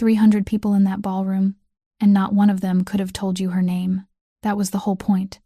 300 people in that ballroom, and not one of them could have told you her name. That was the whole point.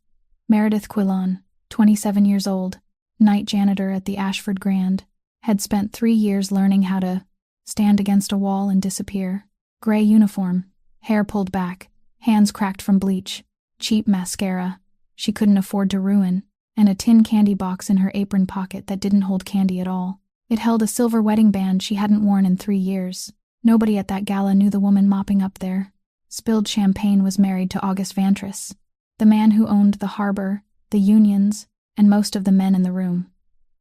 Meredith Quillon, 27 years old, night janitor at the Ashford Grand, had spent 3 years learning how to stand against a wall and disappear. Gray uniform, hair pulled back, hands cracked from bleach, cheap mascara she couldn't afford to ruin, and a tin candy box in her apron pocket that didn't hold candy at all. It held a silver wedding band she hadn't worn in 3 years. Nobody at that gala knew the woman mopping up there. Spilled champagne was married to August Vantris, the man who owned the harbor, the unions, and most of the men in the room.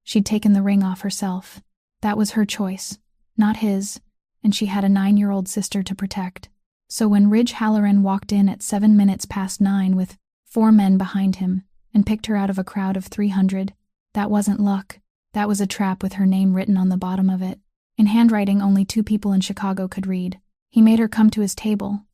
She'd taken the ring off herself. That was her choice, not his, and she had a 9-year-old sister to protect. So when Ridge Halloran walked in at 7 minutes past 9 with 4 men behind him and picked her out of a crowd of 300, that wasn't luck. That was a trap with her name written on the bottom of it. In handwriting only 2 people in Chicago could read. He made her come to his table.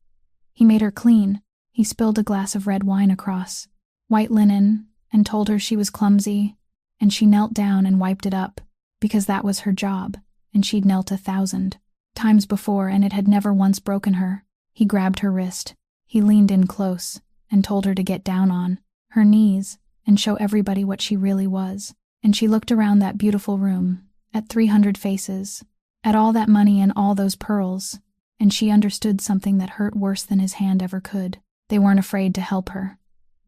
He made her clean. He spilled a glass of red wine across white linen and told her she was clumsy, and she knelt down and wiped it up, because that was her job, and she'd knelt 1,000 times before and it had never once broken her. He grabbed her wrist. He leaned in close and told her to get down on her knees and show everybody what she really was. And she looked around that beautiful room, at 300 faces, at all that money and all those pearls, and she understood something that hurt worse than his hand ever could. They weren't afraid to help her.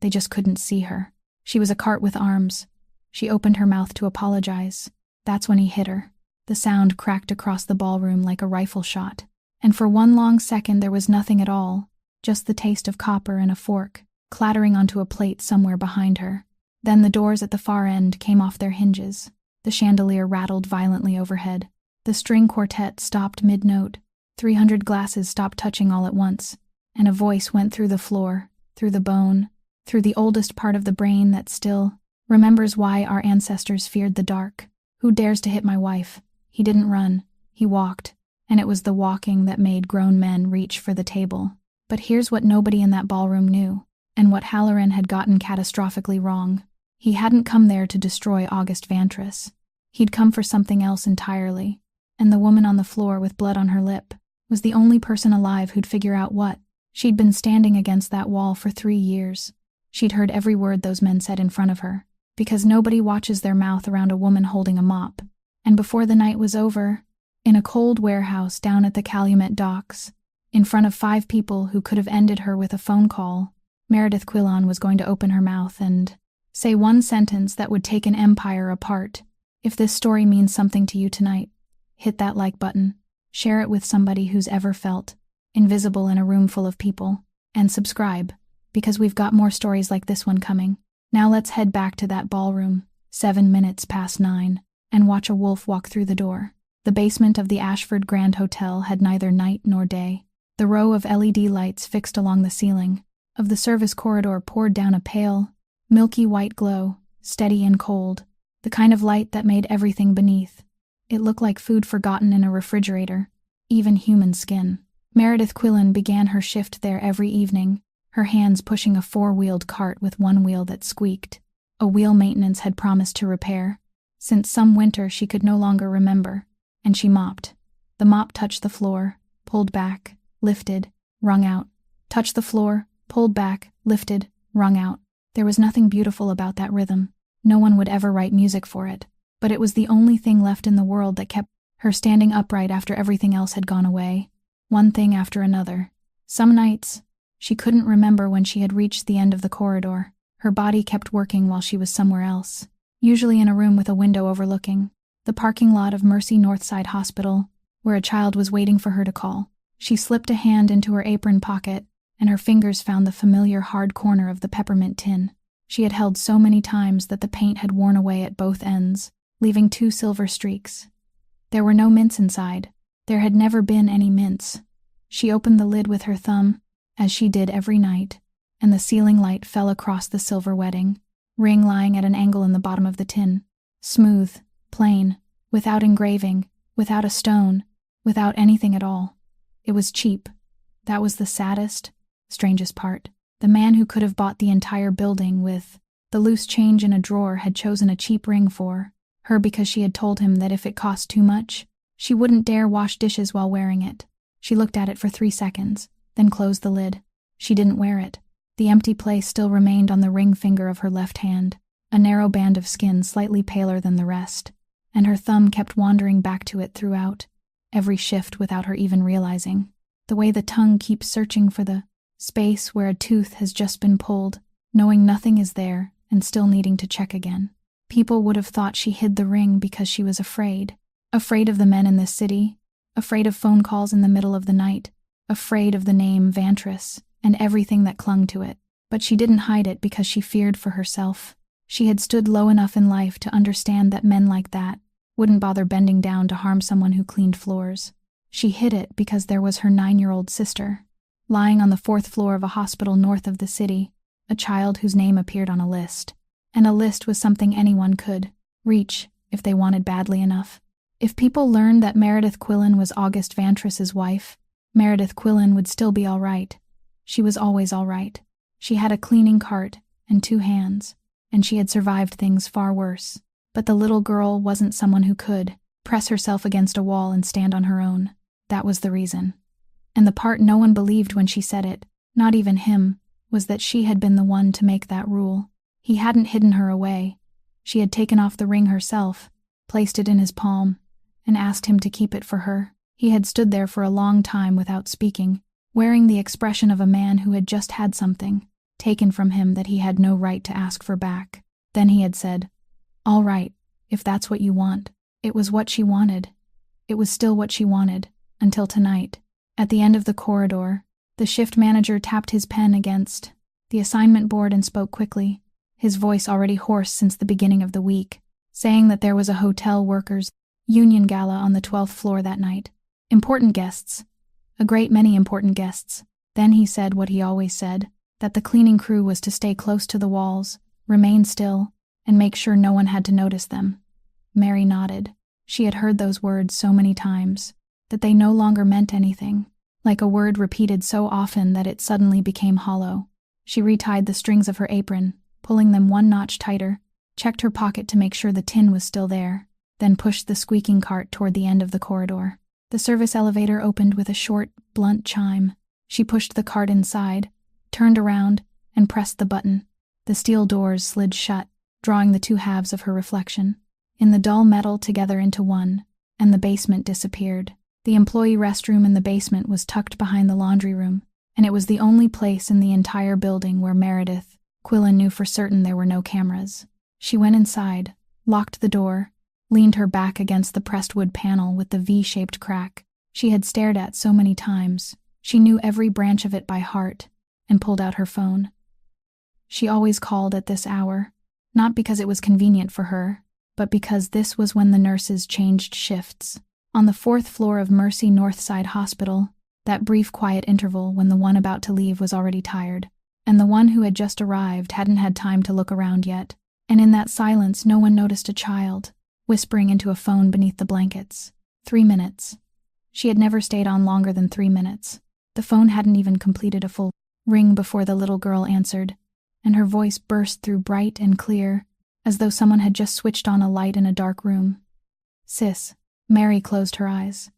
They just couldn't see her. She was a cart with arms. She opened her mouth to apologize. That's when he hit her. The sound cracked across the ballroom like a rifle shot. And for one long second there was nothing at all, just the taste of copper and a fork, clattering onto a plate somewhere behind her. Then the doors at the far end came off their hinges. The chandelier rattled violently overhead. The string quartet stopped mid-note. 300 glasses stopped touching all at once, and a voice went through the floor, through the bone, through the oldest part of the brain that still remembers why our ancestors feared the dark. Who dares to hit my wife? He didn't run. He walked, and it was the walking that made grown men reach for the table. But here's what nobody in that ballroom knew, and what Halloran had gotten catastrophically wrong. He hadn't come there to destroy August Vantris. He'd come for something else entirely, and the woman on the floor with blood on her lip was the only person alive who'd figure out what. She'd been standing against that wall for 3 years. She'd heard every word those men said in front of her, because nobody watches their mouth around a woman holding a mop. And before the night was over, in a cold warehouse down at the Calumet docks, in front of 5 people who could have ended her with a phone call, Meredith Quillon was going to open her mouth and say one sentence that would take an empire apart. If this story means something to you tonight, hit that like button, share it with somebody who's ever felt invisible in a room full of people, and subscribe, because we've got more stories like this one coming. Now let's head back to that ballroom, 7 minutes past 9, and watch a wolf walk through the door. The basement of the Ashford Grand Hotel had neither night nor day. The row of LED lights fixed along the ceiling of the service corridor poured down a pale, milky white glow, steady and cold, the kind of light that made everything beneath. It looked like food forgotten in a refrigerator, even human skin. Meredith Quillon began her shift there every evening, her hands pushing a 4-wheeled cart with one wheel that squeaked. A wheel maintenance had promised to repair, since some winter she could no longer remember, and she mopped. The mop touched the floor, pulled back, lifted, wrung out. Touched the floor, pulled back, lifted, wrung out. There was nothing beautiful about that rhythm. No one would ever write music for it. But it was the only thing left in the world that kept her standing upright after everything else had gone away. One thing after another. Some nights, she couldn't remember when she had reached the end of the corridor. Her body kept working while she was somewhere else, usually in a room with a window overlooking the parking lot of Mercy Northside Hospital, where a child was waiting for her to call. She slipped a hand into her apron pocket, and her fingers found the familiar hard corner of the peppermint tin. She had held so many times that the paint had worn away at both ends, leaving 2 silver streaks. There were no mints inside. There had never been any mints. She opened the lid with her thumb, as she did every night, and the ceiling light fell across the silver wedding ring lying at an angle in the bottom of the tin. Smooth, plain, without engraving, without a stone, without anything at all. It was cheap. That was the saddest, strangest part. The man who could have bought the entire building with the loose change in a drawer had chosen a cheap ring for her because she had told him that if it cost too much, she wouldn't dare wash dishes while wearing it. She looked at it for 3 seconds, then closed the lid. She didn't wear it. The empty place still remained on the ring finger of her left hand, a narrow band of skin slightly paler than the rest, and her thumb kept wandering back to it throughout, every shift without her even realizing. The way the tongue keeps searching for the space where a tooth has just been pulled, knowing nothing is there and still needing to check again. People would have thought she hid the ring because she was afraid. Afraid of the men in this city, afraid of phone calls in the middle of the night, afraid of the name Vantris and everything that clung to it. But she didn't hide it because she feared for herself. She had stood low enough in life to understand that men like that wouldn't bother bending down to harm someone who cleaned floors. She hid it because there was her 9-year-old sister, lying on the 4th floor of a hospital north of the city, a child whose name appeared on a list. And a list was something anyone could reach if they wanted badly enough. If people learned that Meredith Quillen was August Vantris's wife, Meredith Quillen would still be all right. She was always all right. She had a cleaning cart and 2 hands, and she had survived things far worse. But the little girl wasn't someone who could press herself against a wall and stand on her own. That was the reason. And the part no one believed when she said it, not even him, was that she had been the one to make that rule. He hadn't hidden her away. She had taken off the ring herself, placed it in his palm, and asked him to keep it for her. He had stood there for a long time without speaking, wearing the expression of a man who had just had something taken from him that he had no right to ask for back. Then he had said, "All right, if that's what you want." It was what she wanted. It was still what she wanted, until tonight. At the end of the corridor, the shift manager tapped his pen against the assignment board and spoke quickly, his voice already hoarse since the beginning of the week, saying that there was a hotel workers' union gala on the 12th floor that night. Important guests. A great many important guests. Then he said what he always said, that the cleaning crew was to stay close to the walls, remain still, and make sure no one had to notice them. Mary nodded. She had heard those words so many times, that they no longer meant anything, like a word repeated so often that it suddenly became hollow. She retied the strings of her apron, pulling them 1 notch tighter, checked her pocket to make sure the tin was still there, then pushed the squeaking cart toward the end of the corridor. The service elevator opened with a short, blunt chime. She pushed the cart inside, turned around, and pressed the button. The steel doors slid shut, drawing the 2 halves of her reflection in the dull metal together into one, and the basement disappeared. The employee restroom in the basement was tucked behind the laundry room, and it was the only place in the entire building where Meredith Quillen knew for certain there were no cameras. She went inside, locked the door, leaned her back against the pressed wood panel with the V-shaped crack she had stared at so many times. She knew every branch of it by heart, and pulled out her phone. She always called at this hour, not because it was convenient for her, but because this was when the nurses changed shifts. On the 4th floor of Mercy Northside Hospital, that brief quiet interval when the one about to leave was already tired, and the one who had just arrived hadn't had time to look around yet, and in that silence no one noticed a child whispering into a phone beneath the blankets. 3 minutes. She had never stayed on longer than 3 minutes. The phone hadn't even completed a full ring before the little girl answered, and her voice burst through bright and clear, as though someone had just switched on a light in a dark room. "Sis." Mary closed her eyes.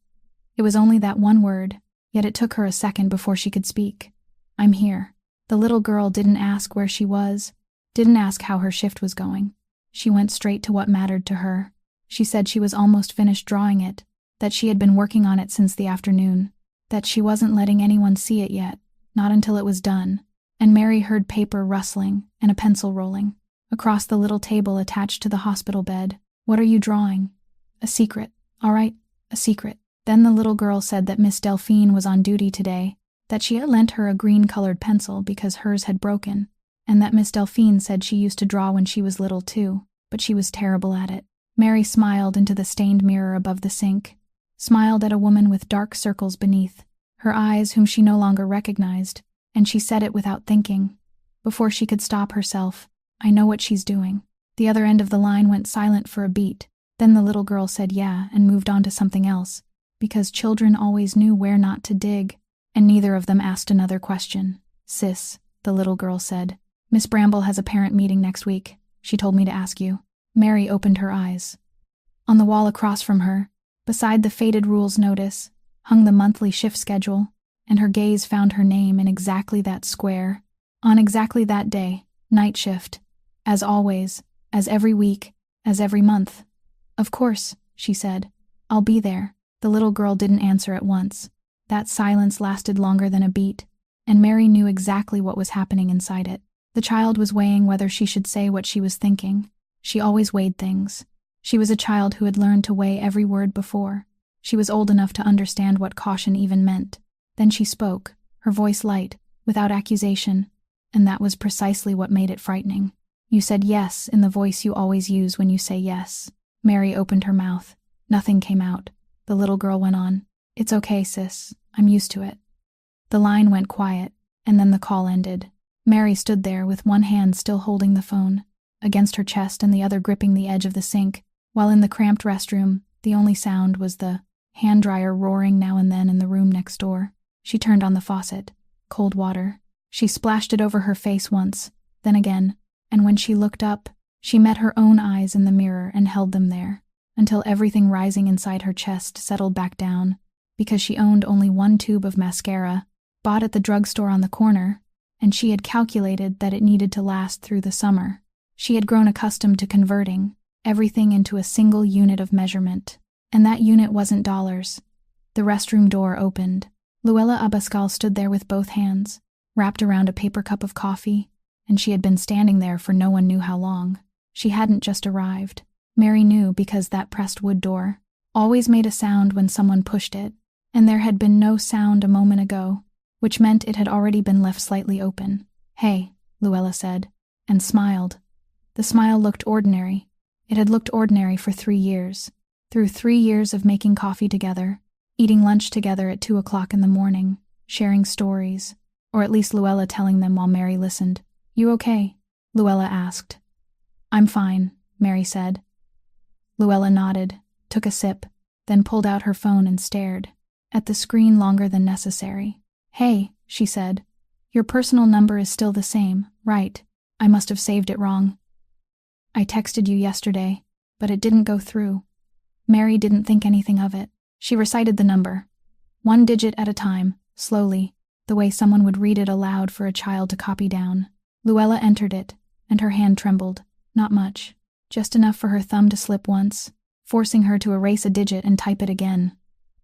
It was only that one word, yet it took her a second before she could speak. "I'm here." The little girl didn't ask where she was, didn't ask how her shift was going. She went straight to what mattered to her. She said she was almost finished drawing it, that she had been working on it since the afternoon, that she wasn't letting anyone see it yet, not until it was done, and Mary heard paper rustling and a pencil rolling. Across the little table attached to the hospital bed. "What are you drawing?" "A secret. All right, a secret." Then the little girl said that Miss Delphine was on duty today, that she had lent her a green-colored pencil because hers had broken, and that Miss Delphine said she used to draw when she was little too, but she was terrible at it. Mary smiled into the stained mirror above the sink, smiled at a woman with dark circles beneath her eyes whom she no longer recognized, and she said it without thinking. Before she could stop herself, "I know what she's doing." The other end of the line went silent for a beat. Then the little girl said yeah and moved on to something else, because children always knew where not to dig, and neither of them asked another question. "Sis," the little girl said, "Miss Bramble has a parent meeting next week. She told me to ask you." Mary opened her eyes. On the wall across from her, beside the faded rules notice, hung the monthly shift schedule, and her gaze found her name in exactly that square, on exactly that day, night shift, as always, as every week, as every month. "Of course," she said. "I'll be there." The little girl didn't answer at once. That silence lasted longer than a beat, and Mary knew exactly what was happening inside it. The child was weighing whether she should say what she was thinking. She always weighed things. She was a child who had learned to weigh every word before. She was old enough to understand what caution even meant. Then she spoke, her voice light, without accusation, and that was precisely what made it frightening. "You said yes in the voice you always use when you say yes." Mary opened her mouth. Nothing came out. The little girl went on. "It's okay, sis. I'm used to it." The line went quiet, and then the call ended. Mary stood there with one hand still holding the phone, against her chest and the other gripping the edge of the sink, while in the cramped restroom, the only sound was the hand dryer roaring now and then in the room next door. She turned on the faucet. Cold water. She splashed it over her face once, then again, and when she looked up, she met her own eyes in the mirror and held them there, until everything rising inside her chest settled back down, because she owned only one tube of mascara, bought at the drugstore on the corner, and she had calculated that it needed to last through the summer. She had grown accustomed to converting everything into a single unit of measurement, and that unit wasn't dollars. The restroom door opened. Luella Abascal stood there with both hands, wrapped around a paper cup of coffee, and she had been standing there for no one knew how long. She hadn't just arrived. Mary knew because that pressed wood door always made a sound when someone pushed it, and there had been no sound a moment ago, which meant it had already been left slightly open. "Hey," Luella said, and smiled. The smile looked ordinary. It had looked ordinary for 3 years. Through 3 years of making coffee together, eating lunch together at 2 o'clock in the morning, sharing stories, or at least Luella telling them while Mary listened. "You okay?" Luella asked. "I'm fine," Mary said. Luella nodded, took a sip, then pulled out her phone and stared at the screen longer than necessary. "Hey," she said. "Your personal number is still the same, right? I must have saved it wrong. I texted you yesterday, but it didn't go through." Mary didn't think anything of it. She recited the number, 1 digit at a time, slowly, the way someone would read it aloud for a child to copy down. Luella entered it, and her hand trembled. Not much, just enough for her thumb to slip once, forcing her to erase a digit and type it again.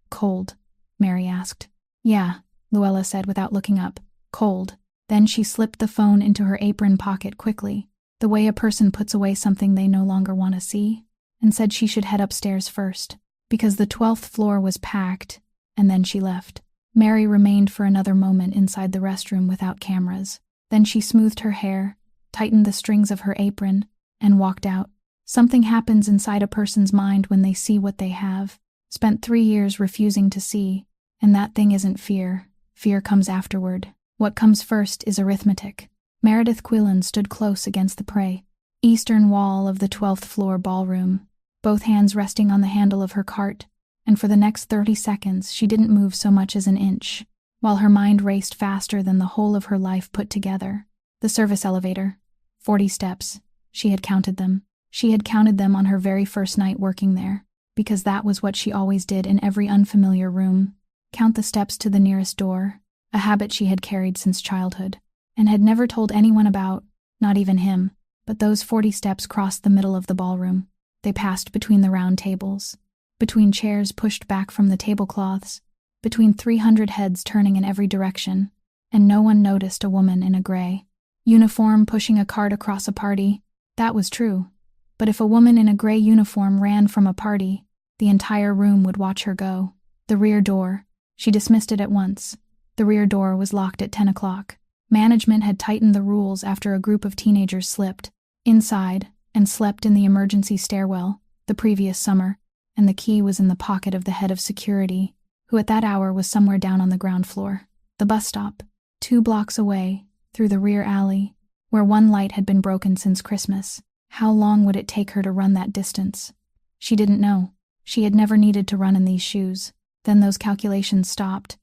"Cold?" Mary asked. "Yeah," Luella said without looking up. "Cold." Then she slipped the phone into her apron pocket quickly, the way a person puts away something they no longer want to see, and said she should head upstairs first, because the 12th floor was packed, and then she left. Mary remained for another moment inside the restroom without cameras. Then she smoothed her hair, tightened the strings of her apron, and walked out. Something happens inside a person's mind when they see what they have spent 3 years refusing to see, and that thing isn't fear. Fear comes afterward. What comes first is arithmetic. Meredith Quillen stood close against the eastern wall of the 12th floor ballroom, both hands resting on the handle of her cart, and for the next 30 seconds she didn't move so much as an inch, while her mind raced faster than the whole of her life put together. The service elevator. 40 steps. She had counted them. She had counted them on her very first night working there, because that was what she always did in every unfamiliar room. Count the steps to the nearest door, a habit she had carried since childhood, and had never told anyone about, not even him, but those 40 steps crossed the middle of the ballroom. They passed between the round tables, between chairs pushed back from the tablecloths, between 300 heads turning in every direction, and no one noticed a woman in a gray uniform pushing a cart across a party. That was true. But if a woman in a gray uniform ran from a party, the entire room would watch her go. The rear door. She dismissed it at once. The rear door was locked at 10 o'clock. Management had tightened the rules after a group of teenagers slipped inside and slept in the emergency stairwell the previous summer, and the key was in the pocket of the head of security, who at that hour was somewhere down on the ground floor. The bus stop, 2 blocks away, through the rear alley, where one light had been broken since Christmas. How long would it take her to run that distance? She didn't know. She had never needed to run in these shoes. Then those calculations stopped,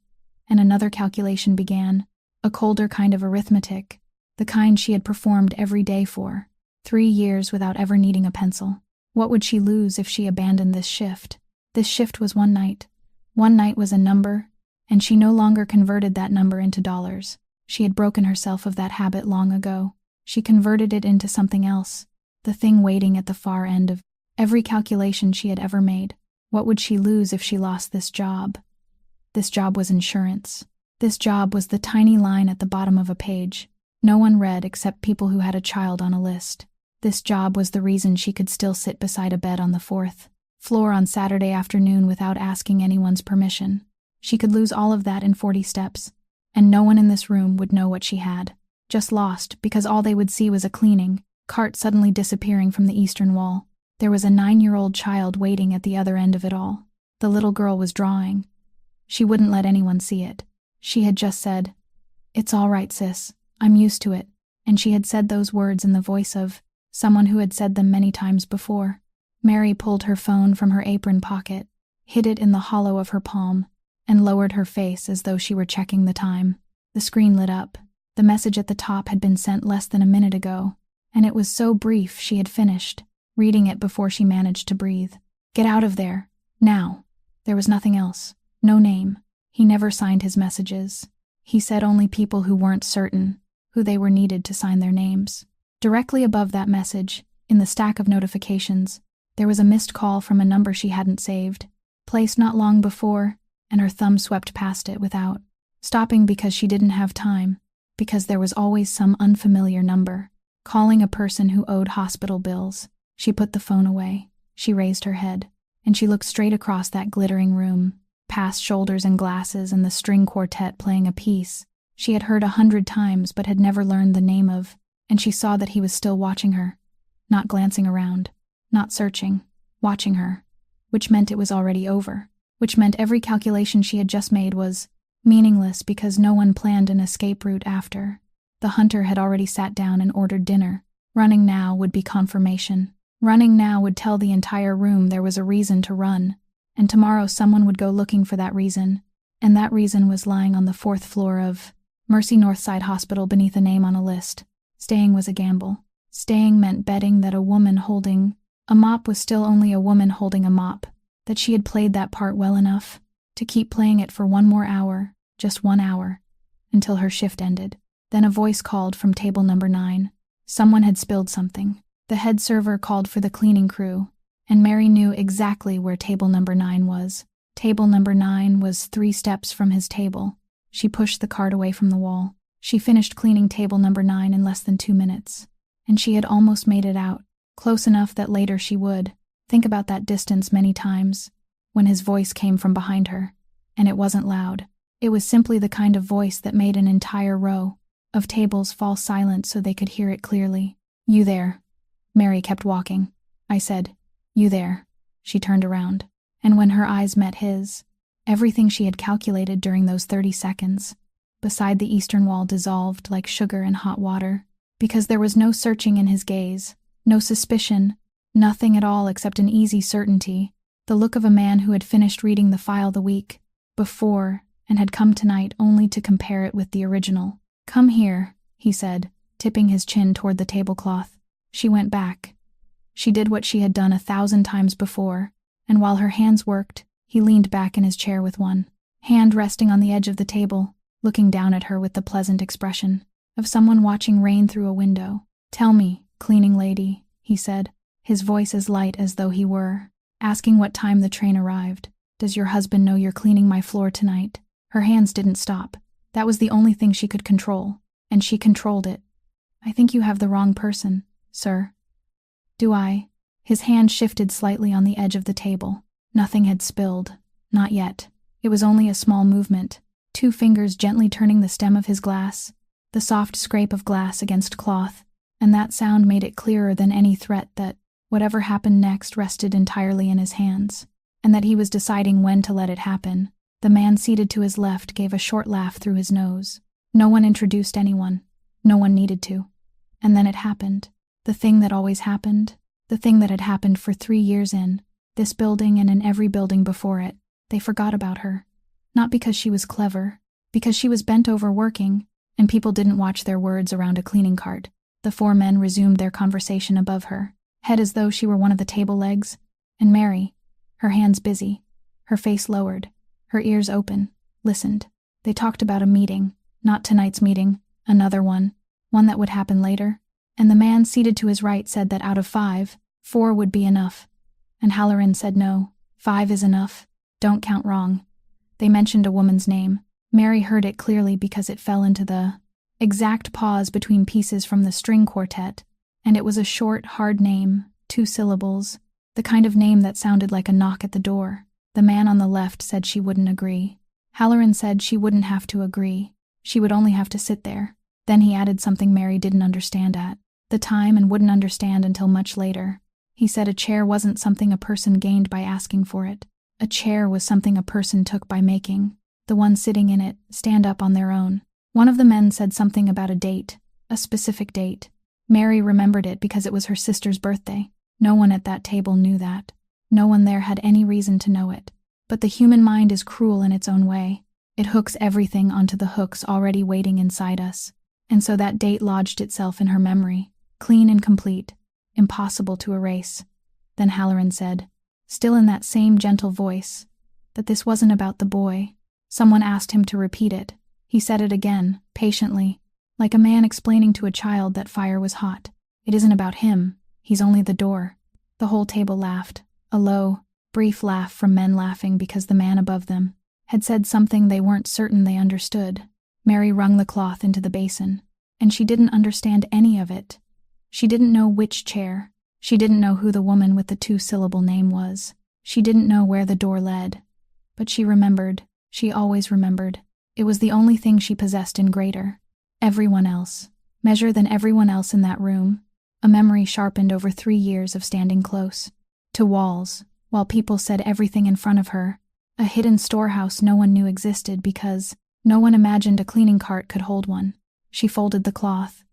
and another calculation began, a colder kind of arithmetic, the kind she had performed every day for 3 years without ever needing a pencil. What would she lose if she abandoned this shift? This shift was one night. One night was a number, and she no longer converted that number into dollars. She had broken herself of that habit long ago. She converted it into something else, the thing waiting at the far end of every calculation she had ever made. What would she lose if she lost this job? This job was insurance. This job was the tiny line at the bottom of a page. No one read except people who had a child on a list. This job was the reason she could still sit beside a bed on the fourth floor on Saturday afternoon without asking anyone's permission. She could lose all of that in 40 steps, and no one in this room would know what she had. Just lost, because all they would see was a cleaning cart suddenly disappearing from the eastern wall. There was a 9-year-old child waiting at the other end of it all. The little girl was drawing. She wouldn't let anyone see it. She had just said, "It's all right, sis. I'm used to it." And she had said those words in the voice of someone who had said them many times before. Mary pulled her phone from her apron pocket, hid it in the hollow of her palm, and lowered her face as though she were checking the time. The screen lit up. The message at the top had been sent less than a minute ago, and it was so brief she had finished reading it before she managed to breathe. "Get out of there. Now." There was nothing else. No name. He never signed his messages. He said only people who weren't certain who they were needed to sign their names. Directly above that message, in the stack of notifications, there was a missed call from a number she hadn't saved, placed not long before, and her thumb swept past it without stopping because she didn't have time, because there was always some unfamiliar number, calling a person who owed hospital bills. She put the phone away. She raised her head, and she looked straight across that glittering room, past shoulders and glasses and the string quartet playing a piece she had heard 100 times but had never learned the name of, and she saw that he was still watching her, not glancing around, not searching, watching her, which meant it was already over, which meant every calculation she had just made was meaningless because no one planned an escape route after. The hunter had already sat down and ordered dinner. Running now would be confirmation. Running now would tell the entire room there was a reason to run, and tomorrow someone would go looking for that reason, and that reason was lying on the 4th floor of Mercy Northside Hospital beneath a name on a list. Staying was a gamble. Staying meant betting that a woman holding a mop was still only a woman holding a mop, that she had played that part well enough to keep playing it for one more hour, just 1 hour, until her shift ended. Then a voice called from table number 9. Someone had spilled something. The head server called for the cleaning crew, and Mary knew exactly where table number 9 was. Table number 9 was 3 steps from his table. She pushed the cart away from the wall. She finished cleaning table number 9 in less than 2 minutes, and she had almost made it out, close enough that later she would think about that distance many times, when his voice came from behind her, and it wasn't loud. It was simply the kind of voice that made an entire row of tables fall silent so they could hear it clearly. "You there." Mary kept walking. I said, "You there." She turned around, and when her eyes met his, everything she had calculated during those 30 seconds, beside the eastern wall dissolved like sugar in hot water, because there was no searching in his gaze, no suspicion, nothing at all except an easy certainty, the look of a man who had finished reading the file the week before and had come tonight only to compare it with the original. "Come here," he said, tipping his chin toward the tablecloth. She went back. She did what she had done 1,000 times before, and while her hands worked, he leaned back in his chair with one hand resting on the edge of the table, looking down at her with the pleasant expression of someone watching rain through a window. "Tell me, cleaning lady," he said, his voice as light as though he were asking what time the train arrived. "Does your husband know you're cleaning my floor tonight?" Her hands didn't stop. That was the only thing she could control, and she controlled it. "I think you have the wrong person, sir." "Do I?" His hand shifted slightly on the edge of the table. Nothing had spilled. Not yet. It was only a small movement, 2 fingers gently turning the stem of his glass, the soft scrape of glass against cloth, and that sound made it clearer than any threat that whatever happened next rested entirely in his hands, and that he was deciding when to let it happen. The man seated to his left gave a short laugh through his nose. No one introduced anyone. No one needed to. And then it happened. The thing that always happened. The thing that had happened for 3 years in this building and in every building before it. They forgot about her. Not because she was clever, because she was bent over working, and people didn't watch their words around a cleaning cart. The 4 men resumed their conversation above her, head as though she were one of the table legs, and Mary, her hands busy, her face lowered, her ears open, listened. They talked about a meeting, not tonight's meeting, another one that would happen later. And the man seated to his right said that out of 5, 4 would be enough. And Halloran said no, 5 is enough. Don't count wrong. They mentioned a woman's name. Mary heard it clearly because it fell into the exact pause between pieces from the string quartet, and it was a short, hard name, 2 syllables, the kind of name that sounded like a knock at the door. The man on the left said she wouldn't agree. Halloran said she wouldn't have to agree. She would only have to sit there. Then he added something Mary didn't understand at the time and wouldn't understand until much later. He said a chair wasn't something a person gained by asking for it. A chair was something a person took by making the one sitting in it stand up on their own. One of the men said something about a date, a specific date. Mary remembered it because it was her sister's birthday. No one at that table knew that. No one there had any reason to know it. But the human mind is cruel in its own way. It hooks everything onto the hooks already waiting inside us. And so that date lodged itself in her memory, clean and complete, impossible to erase. Then Halloran said, still in that same gentle voice, that this wasn't about the boy. Someone asked him to repeat it. He said it again, patiently, like a man explaining to a child that fire was hot. It isn't about him. He's only the door. The whole table laughed, a low, brief laugh from men laughing because the man above them had said something they weren't certain they understood. Mary wrung the cloth into the basin, and she didn't understand any of it. She didn't know which chair. She didn't know who the woman with the 2-syllable name was. She didn't know where the door led. But she remembered. She always remembered. It was the only thing she possessed in greater. Everyone else. Measure than everyone else in that room. A memory sharpened over 3 years of standing close to walls, while people said everything in front of her. A hidden storehouse no one knew existed because no one imagined a cleaning cart could hold one. She folded the cloth.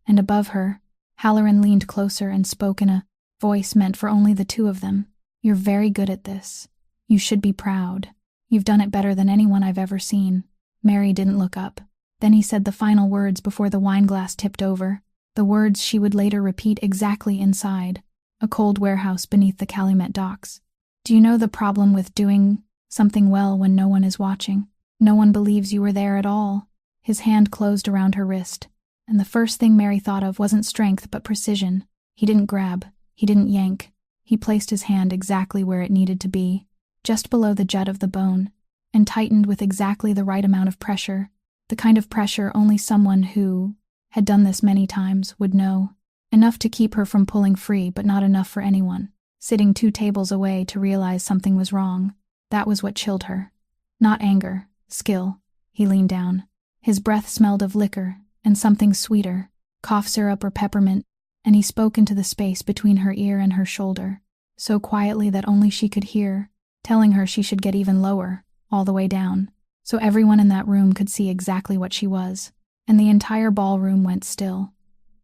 And above her, Halloran leaned closer and spoke in a voice meant for only the 2 of them. You're very good at this. You should be proud. You've done it better than anyone I've ever seen. Mary didn't look up. Then he said the final words before the wineglass tipped over, the words she would later repeat exactly inside, a cold warehouse beneath the Calumet docks. Do you know the problem with doing something well when no one is watching? No one believes you were there at all. His hand closed around her wrist, and the first thing Mary thought of wasn't strength but precision. He didn't grab. He didn't yank. He placed his hand exactly where it needed to be, just below the jut of the bone, and tightened with exactly the right amount of pressure, the kind of pressure only someone who had done this many times would know. Enough to keep her from pulling free, but not enough for anyone, sitting 2 tables away, to realize something was wrong. That was what chilled her. Not anger, skill. He leaned down. His breath smelled of liquor and something sweeter, cough syrup or peppermint, and he spoke into the space between her ear and her shoulder, so quietly that only she could hear, telling her she should get even lower, all the way down, so everyone in that room could see exactly what she was. And the entire ballroom went still.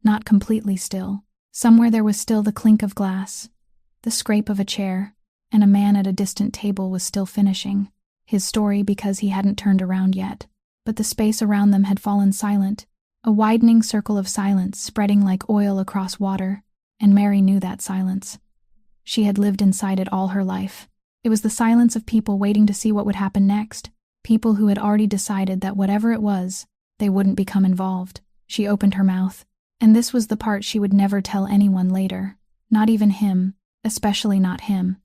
Not completely still. Somewhere there was still the clink of glass, the scrape of a chair, and a man at a distant table was still finishing his story because he hadn't turned around yet. But the space around them had fallen silent, a widening circle of silence spreading like oil across water, and Mary knew that silence. She had lived inside it all her life. It was the silence of people waiting to see what would happen next, people who had already decided that whatever it was, they wouldn't become involved. She opened her mouth, and this was the part she would never tell anyone later, not even him, especially not him.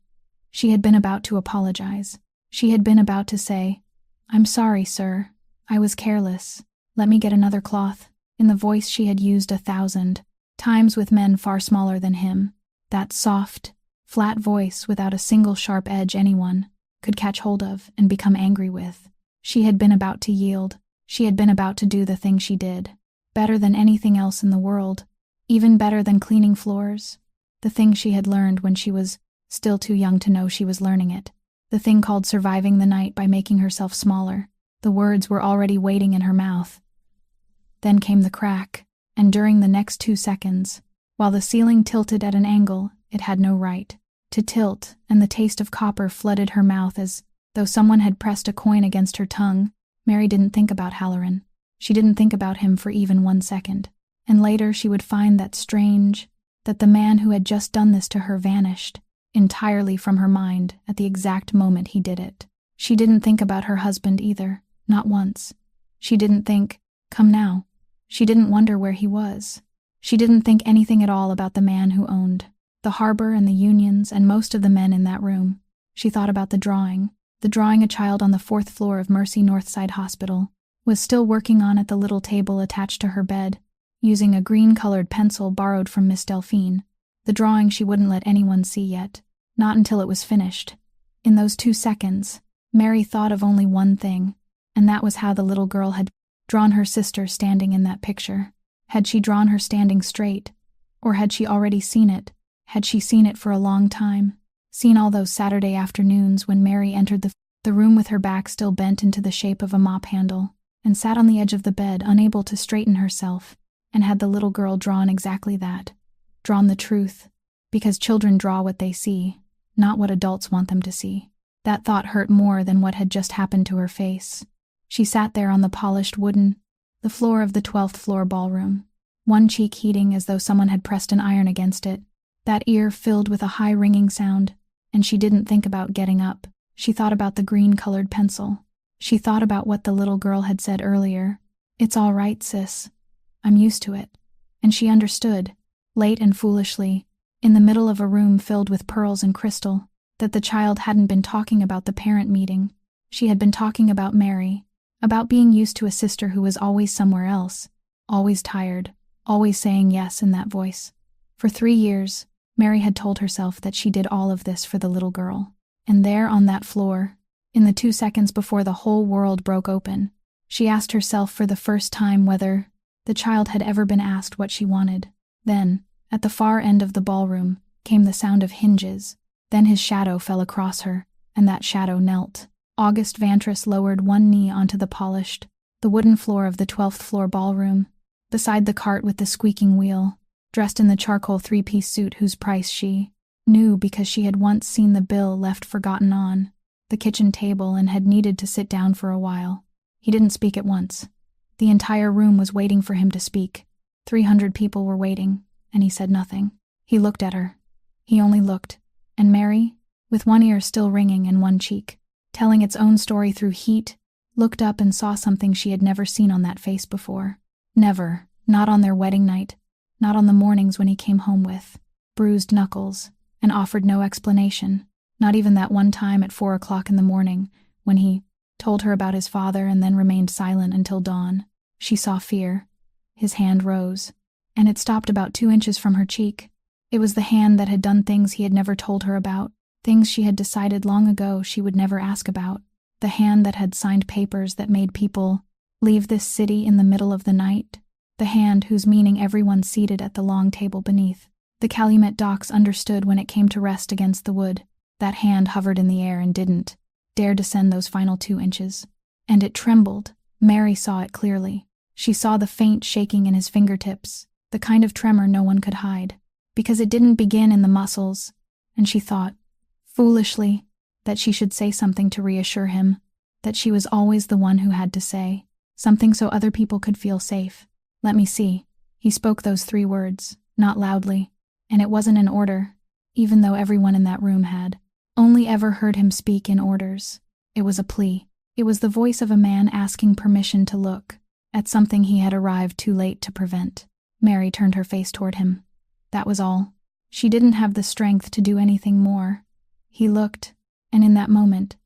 She had been about to apologize. She had been about to say, "I'm sorry, sir. I was careless. Let me get another cloth," in the voice she had used 1,000 times with men far smaller than him. That soft, flat voice without a single sharp edge anyone could catch hold of and become angry with. She had been about to yield. She had been about to do the thing she did, better than anything else in the world, even better than cleaning floors. The thing she had learned when she was still too young to know she was learning it. The thing called surviving the night by making herself smaller. The words were already waiting in her mouth. Then came the crack, and during the next 2 seconds, while the ceiling tilted at an angle it had no right to tilt, and the taste of copper flooded her mouth as though someone had pressed a coin against her tongue, Mary didn't think about Halloran. She didn't think about him for even 1 second. And later she would find that strange, that the man who had just done this to her vanished entirely from her mind at the exact moment he did it. She didn't think about her husband either, not once. She didn't think, "Come now." She didn't wonder where he was. She didn't think anything at all about the man who owned the harbor and the unions and most of the men in that room. She thought about the drawing a child on the 4th floor of Mercy Northside Hospital was still working on at the little table attached to her bed, using a green-colored pencil borrowed from Miss Delphine. The drawing she wouldn't let anyone see yet, not until it was finished. In those 2 seconds, Mary thought of only one thing, and that was how the little girl had drawn her sister standing in that picture. Had she drawn her standing straight? Or had she already seen it? Had she seen it for a long time? Seen all those Saturday afternoons when Mary entered the room with her back still bent into the shape of a mop handle, and sat on the edge of the bed unable to straighten herself, and had the little girl drawn exactly that, drawn the truth, because children draw what they see, not what adults want them to see. That thought hurt more than what had just happened to her face. She sat there on the polished the floor of the 12th floor ballroom, one cheek heating as though someone had pressed an iron against it, that ear filled with a high ringing sound, and she didn't think about getting up. She thought about the green-colored pencil. She thought about what the little girl had said earlier. "It's all right, sis. I'm used to it." And she understood, late and foolishly, in the middle of a room filled with pearls and crystal, that the child hadn't been talking about the parent meeting. She had been talking about Mary, about being used to a sister who was always somewhere else, always tired, always saying yes in that voice. For 3 years, Mary had told herself that she did all of this for the little girl. And there on that floor, in the 2 seconds before the whole world broke open, she asked herself for the first time whether the child had ever been asked what she wanted. Then, at the far end of the ballroom, came the sound of hinges. Then his shadow fell across her, and that shadow knelt. August Vantris lowered one knee onto the wooden floor of the 12th floor ballroom, beside the cart with the squeaking wheel, dressed in the charcoal 3-piece suit whose price she knew because she had once seen the bill left forgotten on the kitchen table and had needed to sit down for a while. He didn't speak at once. The entire room was waiting for him to speak. 300 people were waiting, and he said nothing. He looked at her. He only looked, and Mary, with one ear still ringing and one cheek, telling its own story through heat, looked up and saw something she had never seen on that face before. Never, not on their wedding night, not on the mornings when he came home with bruised knuckles and offered no explanation, not even that one time at 4 o'clock in the morning when he told her about his father and then remained silent until dawn. She saw fear. His hand rose, and it stopped about 2 inches from her cheek. It was the hand that had done things he had never told her about, things she had decided long ago she would never ask about, the hand that had signed papers that made people leave this city in the middle of the night, the hand whose meaning everyone seated at the long table beneath the Calumet docks understood when it came to rest against the wood. That hand hovered in the air and didn't dare descend those final 2 inches. And it trembled. Mary saw it clearly. She saw the faint shaking in his fingertips, the kind of tremor no one could hide, because it didn't begin in the muscles, and she thought, foolishly, that she should say something to reassure him, that she was always the one who had to say, something so other people could feel safe. "Let me see." He spoke those 3 words, not loudly, and it wasn't in order, even though everyone in that room had only ever heard him speak in orders. It was a plea. It was the voice of a man asking permission to look at something he had arrived too late to prevent. Mary turned her face toward him. That was all. She didn't have the strength to do anything more. He looked, and in that moment,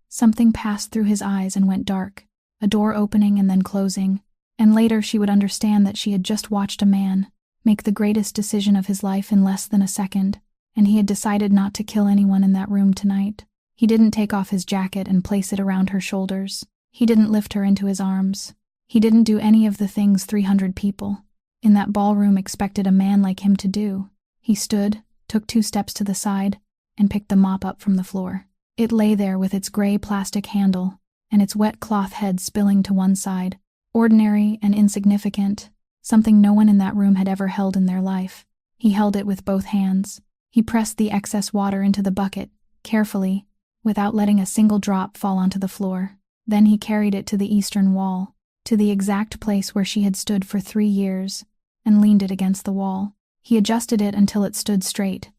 something passed through his eyes and went dark, a door opening and then closing, and later she would understand that she had just watched a man make the greatest decision of his life in less than a second, and he had decided not to kill anyone in that room tonight. He didn't take off his jacket and place it around her shoulders. He didn't lift her into his arms. He didn't do any of the things 300 people in that ballroom expected a man like him to do. He stood, took 2 steps to the side, and picked the mop up from the floor. It lay there with its gray plastic handle and its wet cloth head spilling to one side, ordinary and insignificant, something no one in that room had ever held in their life. He held it with both hands. He pressed the excess water into the bucket, carefully, without letting a single drop fall onto the floor. Then he carried it to the eastern wall, to the exact place where she had stood for 3 years, and leaned it against the wall. He adjusted it until it stood straight.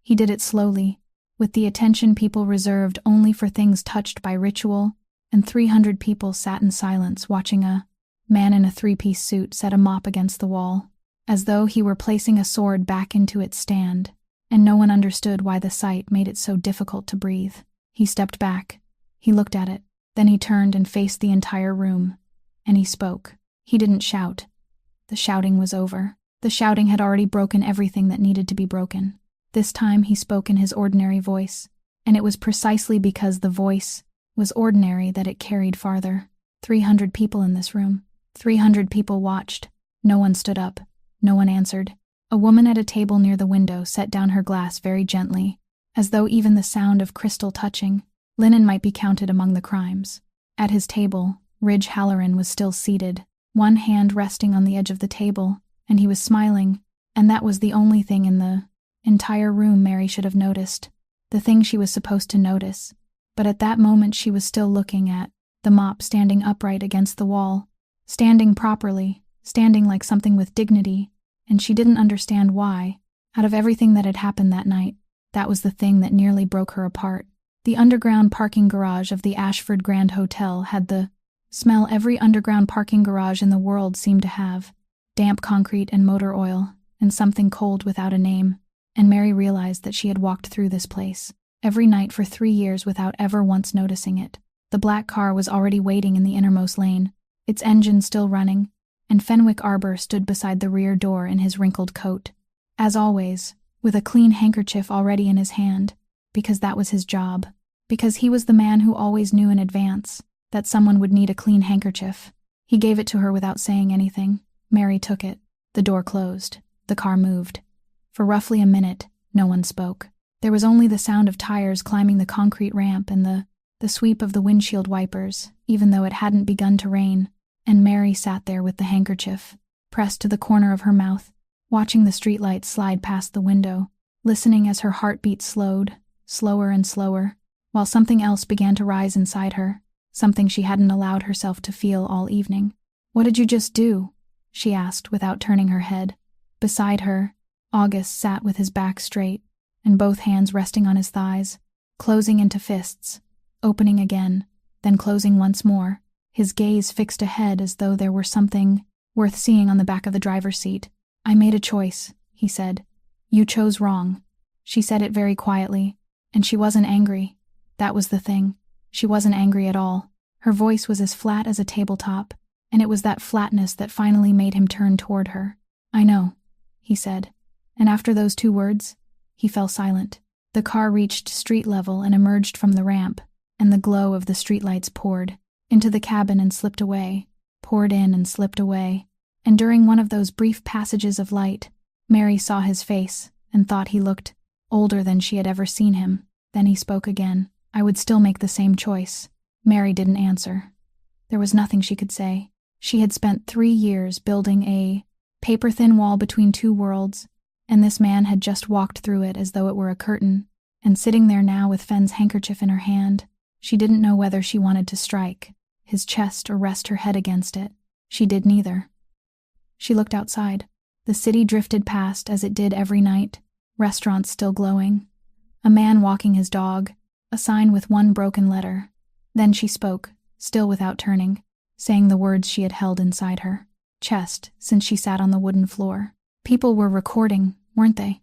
He did it slowly, with the attention people reserved only for things touched by ritual, and 300 people sat in silence watching a man in a three-piece suit set a mop against the wall, as though he were placing a sword back into its stand, and no one understood why the sight made it so difficult to breathe. He stepped back. He looked at it. Then he turned and faced the entire room. And he spoke. He didn't shout. The shouting was over. The shouting had already broken everything that needed to be broken. This time he spoke in his ordinary voice, and it was precisely because the voice was ordinary that it carried farther. 300 people in this room. 300 people watched. No one stood up. No one answered. A woman at a table near the window set down her glass very gently, as though even the sound of crystal touching linen might be counted among the crimes. At his table, Ridge Halloran was still seated, one hand resting on the edge of the table, and he was smiling, and that was the only thing in the entire room Mary should have noticed, the thing she was supposed to notice. But at that moment she was still looking at the mop standing upright against the wall, standing properly, standing like something with dignity, and she didn't understand why. Out of everything that had happened that night, that was the thing that nearly broke her apart. The underground parking garage of the Ashford Grand Hotel had the smell every underground parking garage in the world seemed to have: damp concrete and motor oil, and something cold without a name. And Mary realized that she had walked through this place every night for 3 years without ever once noticing it. The black car was already waiting in the innermost lane, its engine still running, and Fenwick Arbor stood beside the rear door in his wrinkled coat, as always, with a clean handkerchief already in his hand, because that was his job, because he was the man who always knew in advance that someone would need a clean handkerchief. He gave it to her without saying anything. Mary took it. The door closed. The car moved. For roughly a minute, no one spoke. There was only the sound of tires climbing the concrete ramp and the sweep of the windshield wipers, even though it hadn't begun to rain, and Mary sat there with the handkerchief pressed to the corner of her mouth, watching the streetlights slide past the window, listening as her heartbeat slowed, slower and slower, while something else began to rise inside her, something she hadn't allowed herself to feel all evening. "What did you just do?" she asked without turning her head. Beside her, August sat with his back straight, and both hands resting on his thighs, closing into fists, opening again, then closing once more, his gaze fixed ahead as though there were something worth seeing on the back of the driver's seat. "I made a choice," he said. "You chose wrong." She said it very quietly, and she wasn't angry. That was the thing. She wasn't angry at all. Her voice was as flat as a tabletop, and it was that flatness that finally made him turn toward her. "I know," he said, and after those 2 words, he fell silent. The car reached street level and emerged from the ramp, and the glow of the streetlights poured into the cabin and slipped away, poured in and slipped away, and during one of those brief passages of light, Mary saw his face and thought he looked older than she had ever seen him. Then he spoke again. "I would still make the same choice." Mary didn't answer. There was nothing she could say. She had spent 3 years building a paper-thin wall between 2 worlds, and this man had just walked through it as though it were a curtain, and sitting there now with Fenn's handkerchief in her hand, she didn't know whether she wanted to strike his chest or rest her head against it. She did neither. She looked outside. The city drifted past as it did every night, restaurants still glowing, a man walking his dog, a sign with 1 broken letter. Then she spoke, still without turning, saying the words she had held inside her chest since she sat on the wooden floor. "People were recording, weren't they?"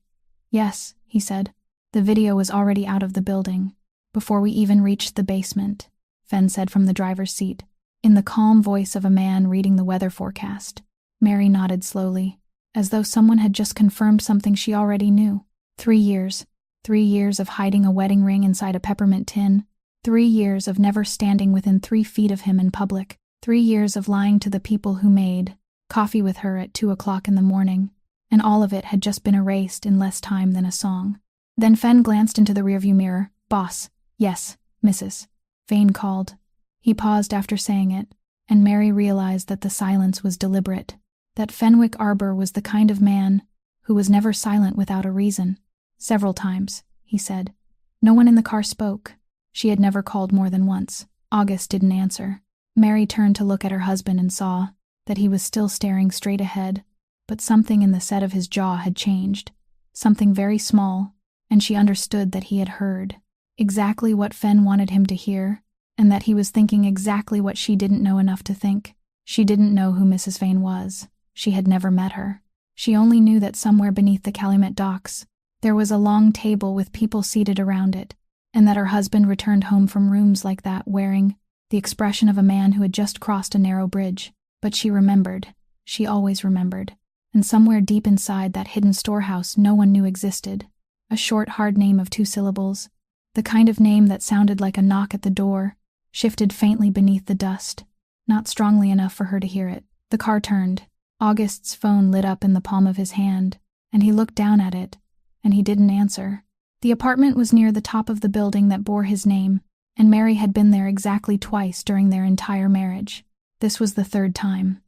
"Yes," he said. "The video was already out of the building, before we even reached the basement," Fenn said from the driver's seat, in the calm voice of a man reading the weather forecast. Mary nodded slowly, as though someone had just confirmed something she already knew. 3 years. 3 years of hiding a wedding ring inside a peppermint tin. 3 years of never standing within 3 feet of him in public. 3 years of lying to the people who made coffee with her at 2 o'clock in the morning, and all of it had just been erased in less time than a song. Then Fenn glanced into the rearview mirror. "Boss." "Yes, Mrs." Vane called. He paused after saying it, and Mary realized that the silence was deliberate, that Fenwick Arbor was the kind of man who was never silent without a reason. "Several times," he said. No one in the car spoke. She had never called more than once. August didn't answer. Mary turned to look at her husband and saw that he was still staring straight ahead, but something in the set of his jaw had changed. Something very small, and she understood that he had heard exactly what Fen wanted him to hear, and that he was thinking exactly what she didn't know enough to think. She didn't know who Mrs. Vane was. She had never met her. She only knew that somewhere beneath the Calumet docks, there was a long table with people seated around it, and that her husband returned home from rooms like that wearing the expression of a man who had just crossed a narrow bridge. But she remembered. She always remembered. And somewhere deep inside that hidden storehouse no one knew existed, a short, hard name of 2 syllables, the kind of name that sounded like a knock at the door, shifted faintly beneath the dust, not strongly enough for her to hear it. The car turned. August's phone lit up in the palm of his hand, and he looked down at it, and he didn't answer. The apartment was near the top of the building that bore his name, and Mary had been there exactly twice during their entire marriage. This was the 3rd time.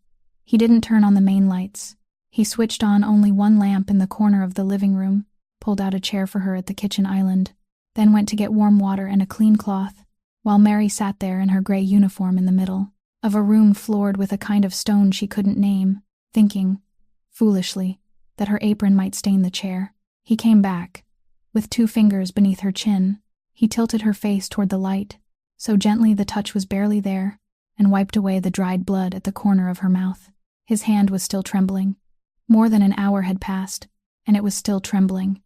He didn't turn on the main lights. He switched on only one lamp in the corner of the living room, pulled out a chair for her at the kitchen island, then went to get warm water and a clean cloth, while Mary sat there in her gray uniform in the middle of a room floored with a kind of stone she couldn't name, thinking, foolishly, that her apron might stain the chair. He came back. With 2 fingers beneath her chin, he tilted her face toward the light, so gently the touch was barely there, and wiped away the dried blood at the corner of her mouth. His hand was still trembling. More than an hour had passed, and it was still trembling.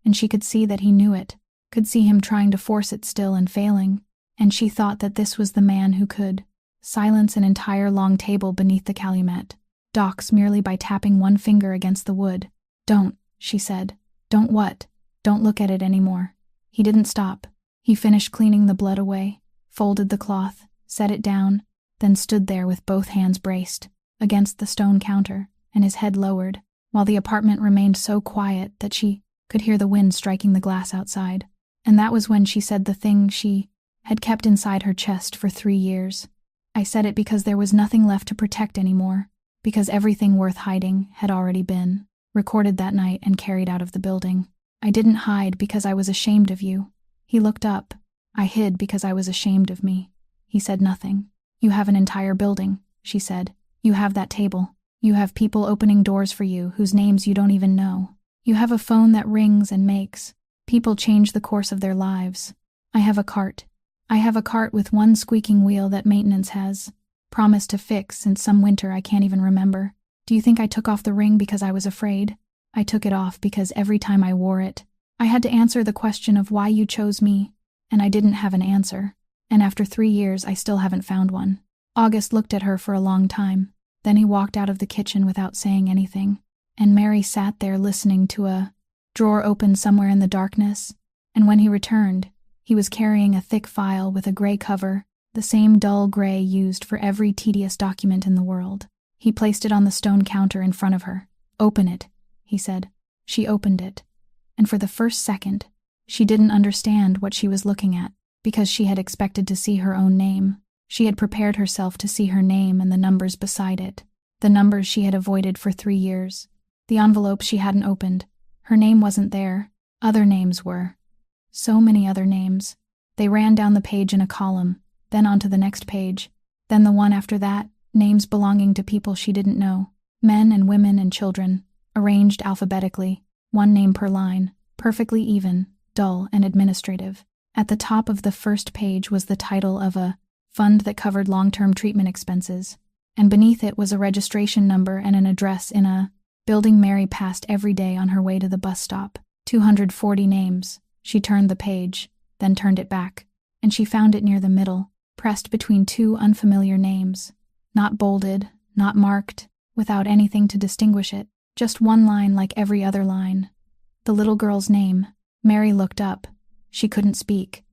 And she could see that he knew it, could see him trying to force it still and failing, and she thought that this was the man who could silence an entire long table beneath the Calumet docks merely by tapping one finger against the wood. "Don't," she said. "Don't what? Don't look at it anymore." He didn't stop. He finished cleaning the blood away, folded the cloth, set it down, then stood there with both hands braced against the stone counter and his head lowered, while the apartment remained so quiet that she could hear the wind striking the glass outside. And that was when she said the thing she had kept inside her chest for 3 years. "I said it because there was nothing left to protect anymore, because everything worth hiding had already been recorded that night and carried out of the building. I didn't hide because I was ashamed of you." He looked up. "I hid because I was ashamed of me." He said nothing. "You have an entire building," she said. "You have that table. You have people opening doors for you whose names you don't even know. You have a phone that rings and makes people change the course of their lives. I have a cart. I have a cart with one squeaking wheel that maintenance has promised to fix since some winter I can't even remember. Do you think I took off the ring because I was afraid? I took it off because every time I wore it, I had to answer the question of why you chose me, and I didn't have an answer. And after 3 years, I still haven't found one." August looked at her for a long time. Then he walked out of the kitchen without saying anything, and Mary sat there listening to a drawer open somewhere in the darkness, and when he returned, he was carrying a thick file with a gray cover, the same dull gray used for every tedious document in the world. He placed it on the stone counter in front of her. "Open it," he said. She opened it, and for the first second, she didn't understand what she was looking at, because she had expected to see her own name. She had prepared herself to see her name and the numbers beside it, the numbers she had avoided for 3 years. The envelope she hadn't opened. Her name wasn't there. Other names were. So many other names. They ran down the page in a column, then onto the next page, then the one after that, names belonging to people she didn't know, men and women and children, arranged alphabetically, one name per line, perfectly even, dull and administrative. At the top of the first page was the title of a fund that covered long-term treatment expenses, and beneath it was a registration number and an address in a building Mary passed every day on her way to the bus stop. 240 names. She turned the page, then turned it back, and she found it near the middle, pressed between 2 unfamiliar names. Not bolded, not marked, without anything to distinguish it, just one line like every other line. The little girl's name. Mary looked up. She couldn't speak.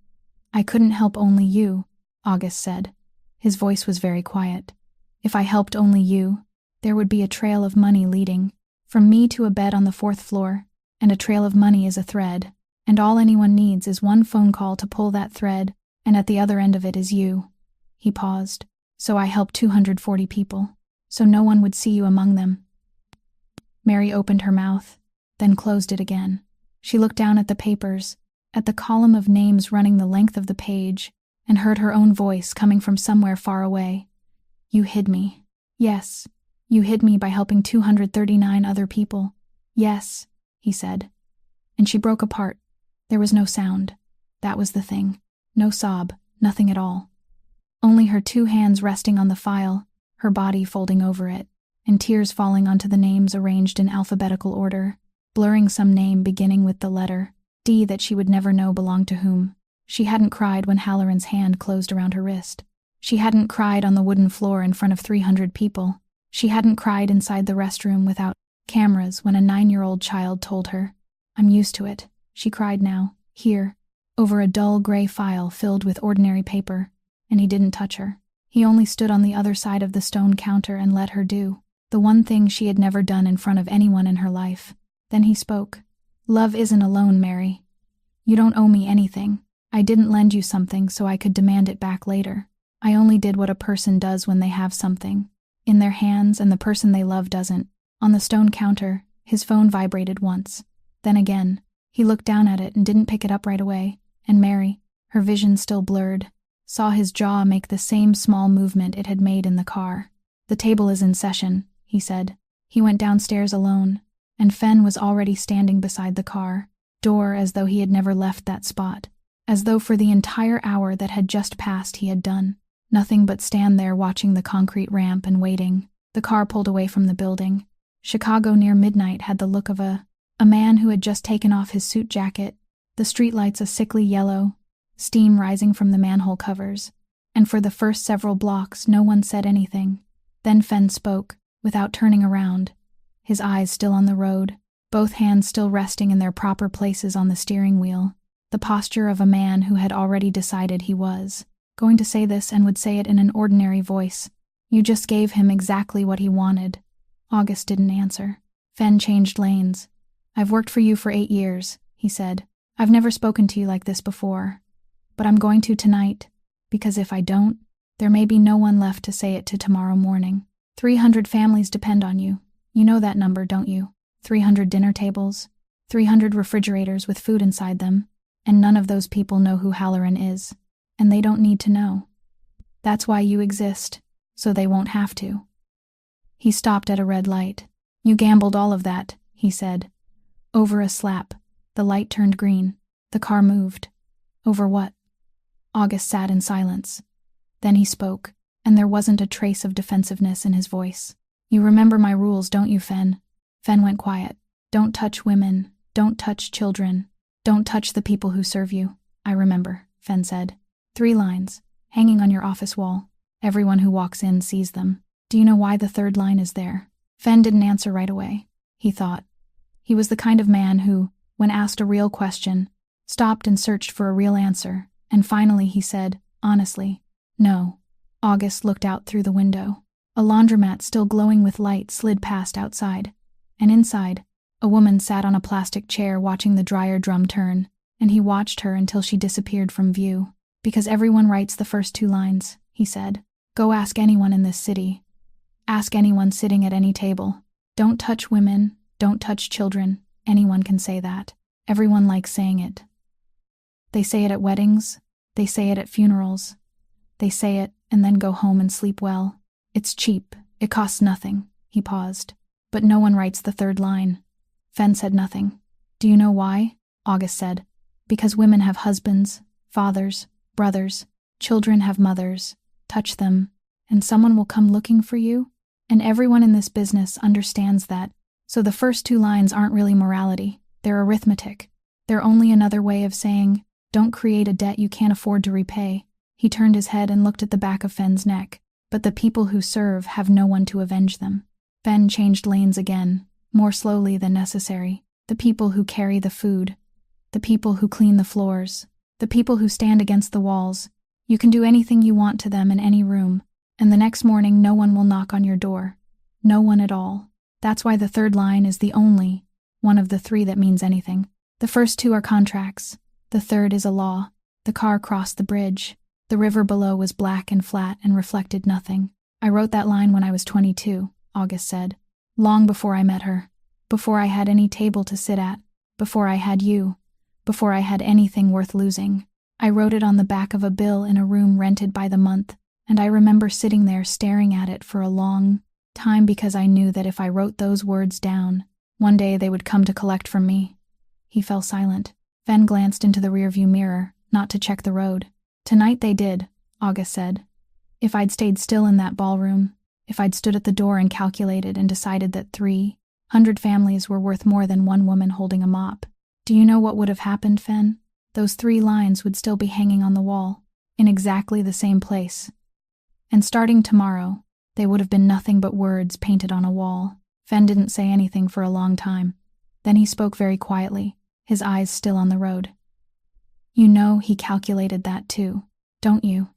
"I couldn't help only you," August said. His voice was very quiet. "If I helped only you, there would be a trail of money leading from me to a bed on the 4th floor, and a trail of money is a thread, and all anyone needs is one phone call to pull that thread, and at the other end of it is you." He paused. "So I helped 240 people, so no one would see you among them." Mary opened her mouth, then closed it again. She looked down at the papers, at the column of names running the length of the page, and heard her own voice coming from somewhere far away. "You hid me. Yes, you hid me by helping 239 other people. Yes," he said. And she broke apart, There was no sound. That was the thing. No sob, nothing at all. Only her 2 hands resting on the file, her body folding over it, and tears falling onto the names arranged in alphabetical order, blurring some name beginning with the letter D that she would never know belonged to whom. She hadn't cried when Halloran's hand closed around her wrist. She hadn't cried on the wooden floor in front of 300 people. She hadn't cried inside the restroom without cameras when a 9-year-old child told her, "I'm used to it." She cried now, here, over a dull gray file filled with ordinary paper, and he didn't touch her. He only stood on the other side of the stone counter and let her do the one thing she had never done in front of anyone in her life. Then he spoke. "Love isn't a loan, Mary. You don't owe me anything. I didn't lend you something so I could demand it back later. I only did what a person does when they have something in their hands and the person they love doesn't." On the stone counter, his phone vibrated once. Then again. He looked down at it and didn't pick it up right away, and Mary, her vision still blurred, saw his jaw make the same small movement it had made in the car. "The table is in session," he said. He went downstairs alone, and Fen was already standing beside the car door as though he had never left that spot, as though for the entire hour that had just passed he had done nothing but stand there watching the concrete ramp and waiting. The car pulled away from the building. Chicago near midnight had the look of a man who had just taken off his suit jacket, the streetlights a sickly yellow, steam rising from the manhole covers, and for the first several blocks no one said anything. Then Fen spoke, without turning around, his eyes still on the road, both hands still resting in their proper places on the steering wheel, the posture of a man who had already decided he was going to say this and would say it in an ordinary voice. "You just gave him exactly what he wanted." August didn't answer. Fen changed lanes. "I've worked for you for 8 years, he said. "I've never spoken to you like this before. But I'm going to tonight, because if I don't, there may be no one left to say it to tomorrow morning. 300 families depend on you. You know that number, don't you? 300 dinner tables, 300 refrigerators with food inside them, and none of those people know who Halloran is. And they don't need to know. That's why you exist, so they won't have to." He stopped at a red light. "You gambled all of that," he said. Over a slap, the light turned green. The car moved. "Over what?" August sat in silence. Then he spoke, and there wasn't a trace of defensiveness in his voice. "You remember my rules, don't you, Fen?" Fen went quiet. "Don't touch women. Don't touch children. Don't touch the people who serve you." "I remember," Fen said. 3 lines, hanging on your office wall. Everyone who walks in sees them. Do you know why the 3rd line is there?" Fen didn't answer right away. He thought. He was the kind of man who, when asked a real question, stopped and searched for a real answer, and finally he said, honestly, "No." August looked out through the window. A laundromat still glowing with light slid past outside, and inside, a woman sat on a plastic chair watching the dryer drum turn, and he watched her until she disappeared from view. "Because everyone writes the first 2 lines, he said. "Go ask anyone in this city. Ask anyone sitting at any table. Don't touch women, don't touch children. Anyone can say that. Everyone likes saying it. They say it at weddings, they say it at funerals. They say it and then go home and sleep well. It's cheap, it costs nothing." He paused. "But no one writes the 3rd line." Fen said nothing. "Do you know why?" August said. "Because women have husbands, fathers, brothers, children have mothers. Touch them, and someone will come looking for you. And everyone in this business understands that. So the first 2 lines aren't really morality. They're arithmetic. They're only another way of saying, don't create a debt you can't afford to repay." He turned his head and looked at the back of Fen's neck. "But the people who serve have no one to avenge them." Fen changed lanes again, more slowly than necessary. "The people who carry the food. The people who clean the floors. The people who stand against the walls. You can do anything you want to them in any room, and the next morning no one will knock on your door. No one at all. That's why the 3rd line is the only one of the 3 that means anything. The first 2 are contracts. The 3rd is a law." The car crossed the bridge. The river below was black and flat and reflected nothing. "I wrote that line when I was 22, August said. "Long before I met her. Before I had any table to sit at. Before I had you. Before I had anything worth losing. I wrote it on the back of a bill in a room rented by the month, and I remember sitting there staring at it for a long time because I knew that if I wrote those words down, one day they would come to collect from me." He fell silent. Fen glanced into the rearview mirror, not to check the road. Tonight they did, August said. If I'd stayed still in that ballroom, if I'd stood at the door and calculated and decided that 300 families were worth more than one woman holding a mop. Do you know what would have happened, Fen? Those 3 lines would still be hanging on the wall, in exactly the same place. And starting tomorrow, they would have been nothing but words painted on a wall. Fen didn't say anything for a long time. Then he spoke very quietly, his eyes still on the road. You know he calculated that too, don't you?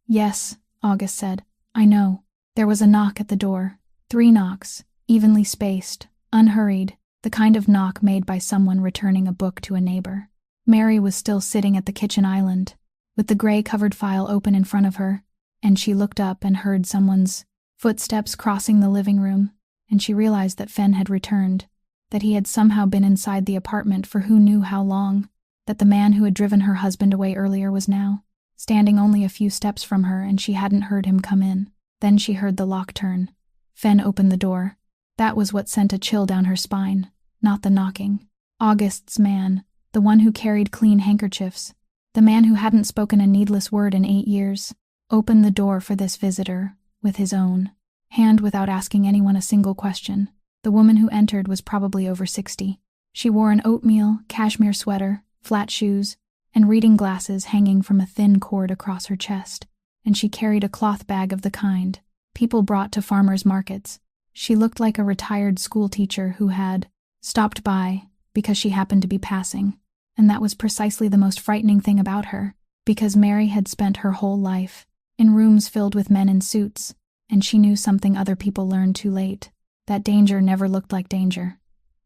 Yes, August said. I know. There was a knock at the door. 3 knocks, evenly spaced, unhurried, the kind of knock made by someone returning a book to a neighbor. Mary was still sitting at the kitchen island, with the gray-covered file open in front of her, and she looked up and heard someone's footsteps crossing the living room, and she realized that Fen had returned, that he had somehow been inside the apartment for who knew how long, that the man who had driven her husband away earlier was now standing only a few steps from her, and she hadn't heard him come in. Then she heard the lock turn. Fen opened the door. That was what sent a chill down her spine, not the knocking. August's man, the one who carried clean handkerchiefs, the man who hadn't spoken a needless word in 8 years, opened the door for this visitor with his own hand without asking anyone a single question. The woman who entered was probably over 60. She wore an oatmeal, cashmere sweater, flat shoes, and reading glasses hanging from a thin cord across her chest, and she carried a cloth bag of the kind people brought to farmers' markets. She looked like a retired school teacher who had stopped by because she happened to be passing, and that was precisely the most frightening thing about her, because Mary had spent her whole life in rooms filled with men in suits, and she knew something other people learned too late, that danger never looked like danger.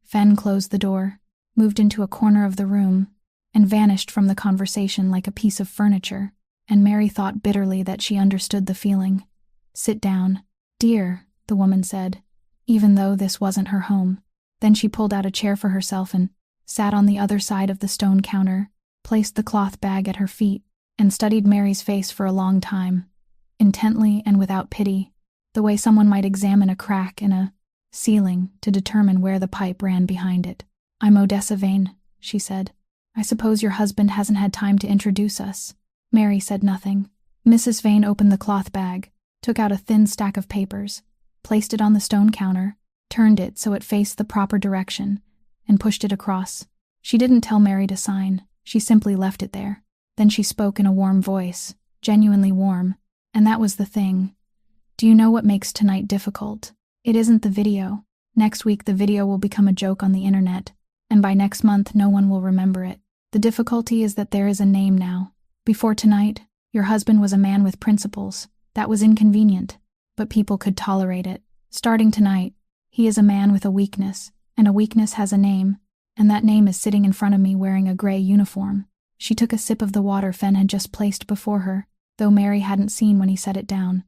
Fen closed the door, moved into a corner of the room, and vanished from the conversation like a piece of furniture, and Mary thought bitterly that she understood the feeling. Sit down, dear, the woman said, even though this wasn't her home. Then she pulled out a chair for herself and sat on the other side of the stone counter, placed the cloth bag at her feet, and studied Mary's face for a long time, intently and without pity, the way someone might examine a crack in a ceiling to determine where the pipe ran behind it. I'm Odessa Vane, she said. I suppose your husband hasn't had time to introduce us. Mary said nothing. Mrs. Vane opened the cloth bag, took out a thin stack of papers, placed it on the stone counter, turned it so it faced the proper direction, and pushed it across. She didn't tell Mary to sign, she simply left it there. Then she spoke in a warm voice, genuinely warm, and that was the thing. Do you know what makes tonight difficult? It isn't the video. Next week the video will become a joke on the internet, and by next month no one will remember it. The difficulty is that there is a name now. Before tonight, your husband was a man with principles. That was inconvenient, but people could tolerate it. Starting tonight, he is a man with a weakness, and a weakness has a name, and that name is sitting in front of me wearing a gray uniform. She took a sip of the water Fen had just placed before her, though Mary hadn't seen when he set it down.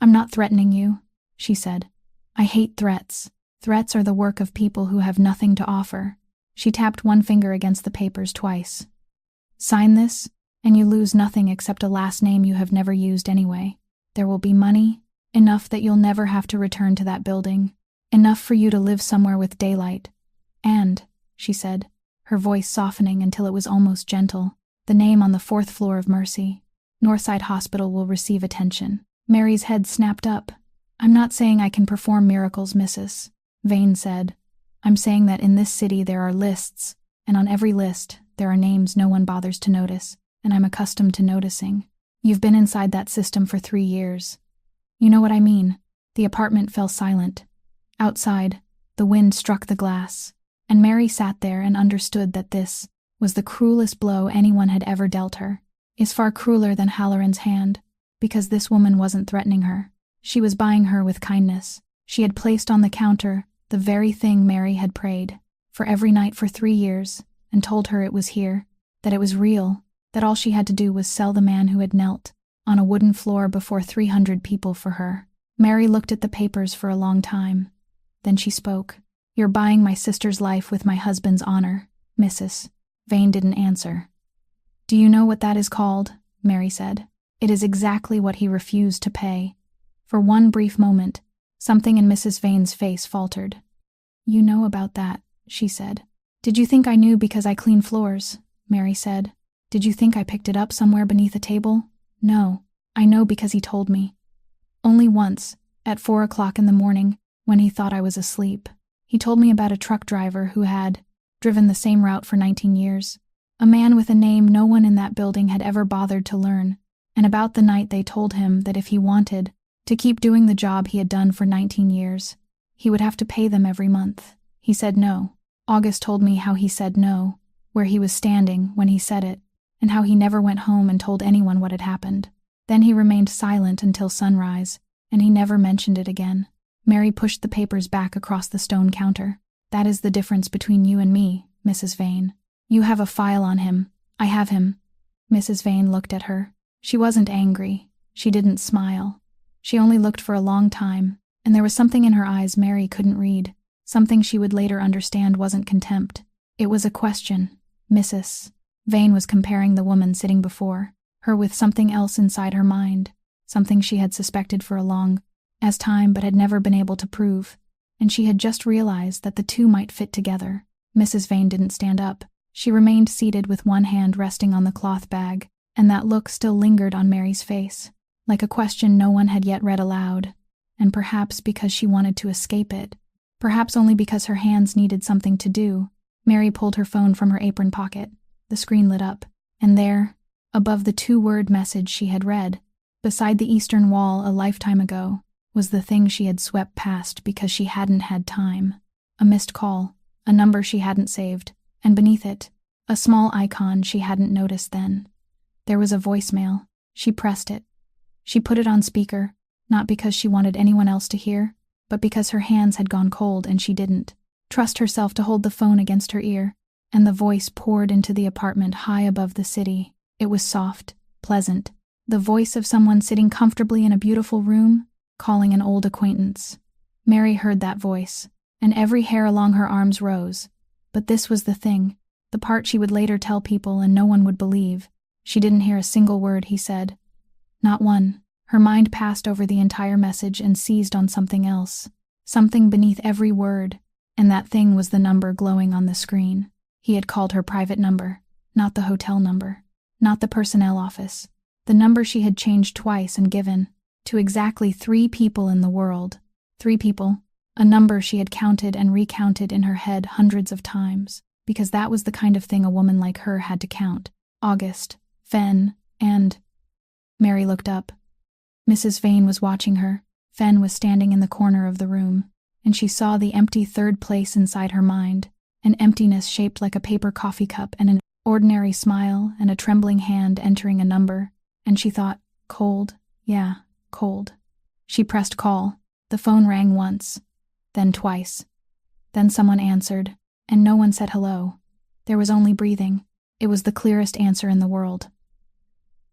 I'm not threatening you, she said. I hate threats. Threats are the work of people who have nothing to offer. She tapped one finger against the papers twice. Sign this, and you lose nothing except a last name you have never used anyway. There will be money, enough that you'll never have to return to that building, enough for you to live somewhere with daylight. And, she said, her voice softening until it was almost gentle, the name on the 4th floor of Mercy. Northside Hospital will receive attention. Mary's head snapped up. I'm not saying I can perform miracles, Mrs. Vane said. I'm saying that in this city there are lists, and on every list there are names no one bothers to notice, and I'm accustomed to noticing. You've been inside that system for 3 years. You know what I mean. The apartment fell silent. Outside, the wind struck the glass, and Mary sat there and understood that this was the cruelest blow anyone had ever dealt her. Is far crueler than Halloran's hand, because this woman wasn't threatening her. She was buying her with kindness. She had placed on the counter the very thing Mary had prayed for every night for 3 years, and told her it was here, that it was real, that all she had to do was sell the man who had knelt on a wooden floor before 300 people for her. Mary looked at the papers for a long time. Then she spoke. You're buying my sister's life with my husband's honor, Mrs. Vane didn't answer. Do you know what that is called? Mary said. It is exactly what he refused to pay. For one brief moment, something in Mrs. Vane's face faltered. You know about that, she said. Did you think I knew because I clean floors? Mary said. Did you think I picked it up somewhere beneath a table? No, I know because he told me. Only once, at 4 o'clock in the morning, when he thought I was asleep. He told me about a truck driver who had driven the same route for 19 years. A man with a name no one in that building had ever bothered to learn, and about the night they told him that if he wanted to keep doing the job he had done for 19 years, he would have to pay them every month. He said no. August told me how he said no, where he was standing when he said it, and how he never went home and told anyone what had happened. Then he remained silent until sunrise, and he never mentioned it again. Mary pushed the papers back across the stone counter. That is the difference between you and me, Mrs. Vane. You have a file on him. I have him. Mrs. Vane looked at her. She wasn't angry. She didn't smile. She only looked for a long time, and there was something in her eyes Mary couldn't read, something she would later understand wasn't contempt. It was a question. Mrs. Vane was comparing the woman sitting before her with something else inside her mind, something she had suspected for a long time but had never been able to prove, and she had just realized that the two might fit together. Mrs. Vane didn't stand up. She remained seated with one hand resting on the cloth bag, and that look still lingered on Mary's face, like a question no one had yet read aloud, and perhaps because she wanted to escape it, perhaps only because her hands needed something to do, Mary pulled her phone from her apron pocket. The screen lit up, and there, above the two-word message she had read, beside the eastern wall a lifetime ago, was the thing she had swept past because she hadn't had time. A missed call, a number she hadn't saved, and beneath it, a small icon she hadn't noticed then. There was a voicemail. She pressed it. She put it on speaker, not because she wanted anyone else to hear, but because her hands had gone cold and she didn't trust herself to hold the phone against her ear, and the voice poured into the apartment high above the city. It was soft, pleasant, the voice of someone sitting comfortably in a beautiful room, calling an old acquaintance. Mary heard that voice, and every hair along her arms rose. But this was the thing, the part she would later tell people and no one would believe. She didn't hear a single word he said. Not one. Her mind passed over the entire message and seized on something else, something beneath every word, and that thing was the number glowing on the screen. He had called her private number, not the hotel number, not the personnel office, the number she had changed twice and given to exactly 3 people in the world. 3 people, a number she had counted and recounted in her head hundreds of times, because that was the kind of thing a woman like her had to count. August, Fen, and... Mary looked up. Mrs. Vane was watching her. Fen was standing in the corner of the room, and she saw the empty third place inside her mind, an emptiness shaped like a paper coffee cup and an ordinary smile and a trembling hand entering a number, and she thought, cold, yeah, cold. She pressed call. The phone rang once, then twice. Then someone answered, and no one said hello. There was only breathing. It was the clearest answer in the world.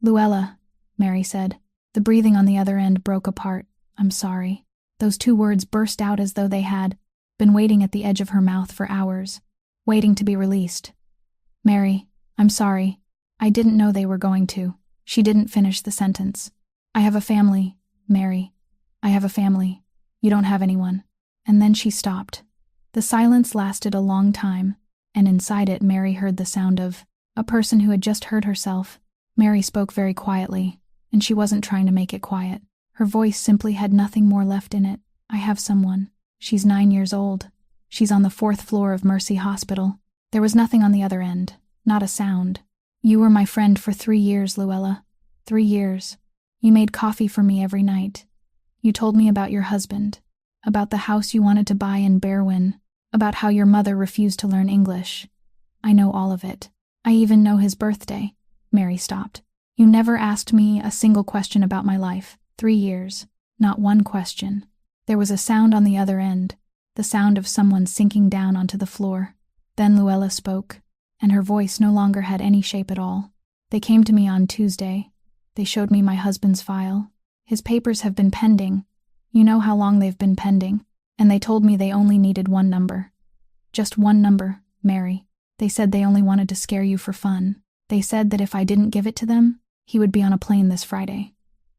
Luella, Mary said. The breathing on the other end broke apart. I'm sorry. Those 2 words burst out as though they had been waiting at the edge of her mouth for hours, waiting to be released. Mary, I'm sorry. I didn't know they were going to. She didn't finish the sentence. I have a family, Mary. I have a family. You don't have anyone. And then she stopped. The silence lasted a long time, and inside it Mary heard the sound of a person who had just heard herself. Mary spoke very quietly, and she wasn't trying to make it quiet. Her voice simply had nothing more left in it. I have someone. She's 9 years old. She's on the 4th floor of Mercy Hospital. There was nothing on the other end, not a sound. You were my friend for 3 years, Luella. 3 years. You made coffee for me every night. You told me about your husband, about the house you wanted to buy in Berwyn, about how your mother refused to learn English. I know all of it. I even know his birthday. Mary stopped. You never asked me a single question about my life. 3 years. Not one question. There was a sound on the other end, the sound of someone sinking down onto the floor. Then Luella spoke, and her voice no longer had any shape at all. They came to me on Tuesday. They showed me my husband's file. His papers have been pending. You know how long they've been pending. And they told me they only needed 1 number. Just 1 number, Mary. They said they only wanted to scare you for fun. They said that if I didn't give it to them, he would be on a plane this Friday.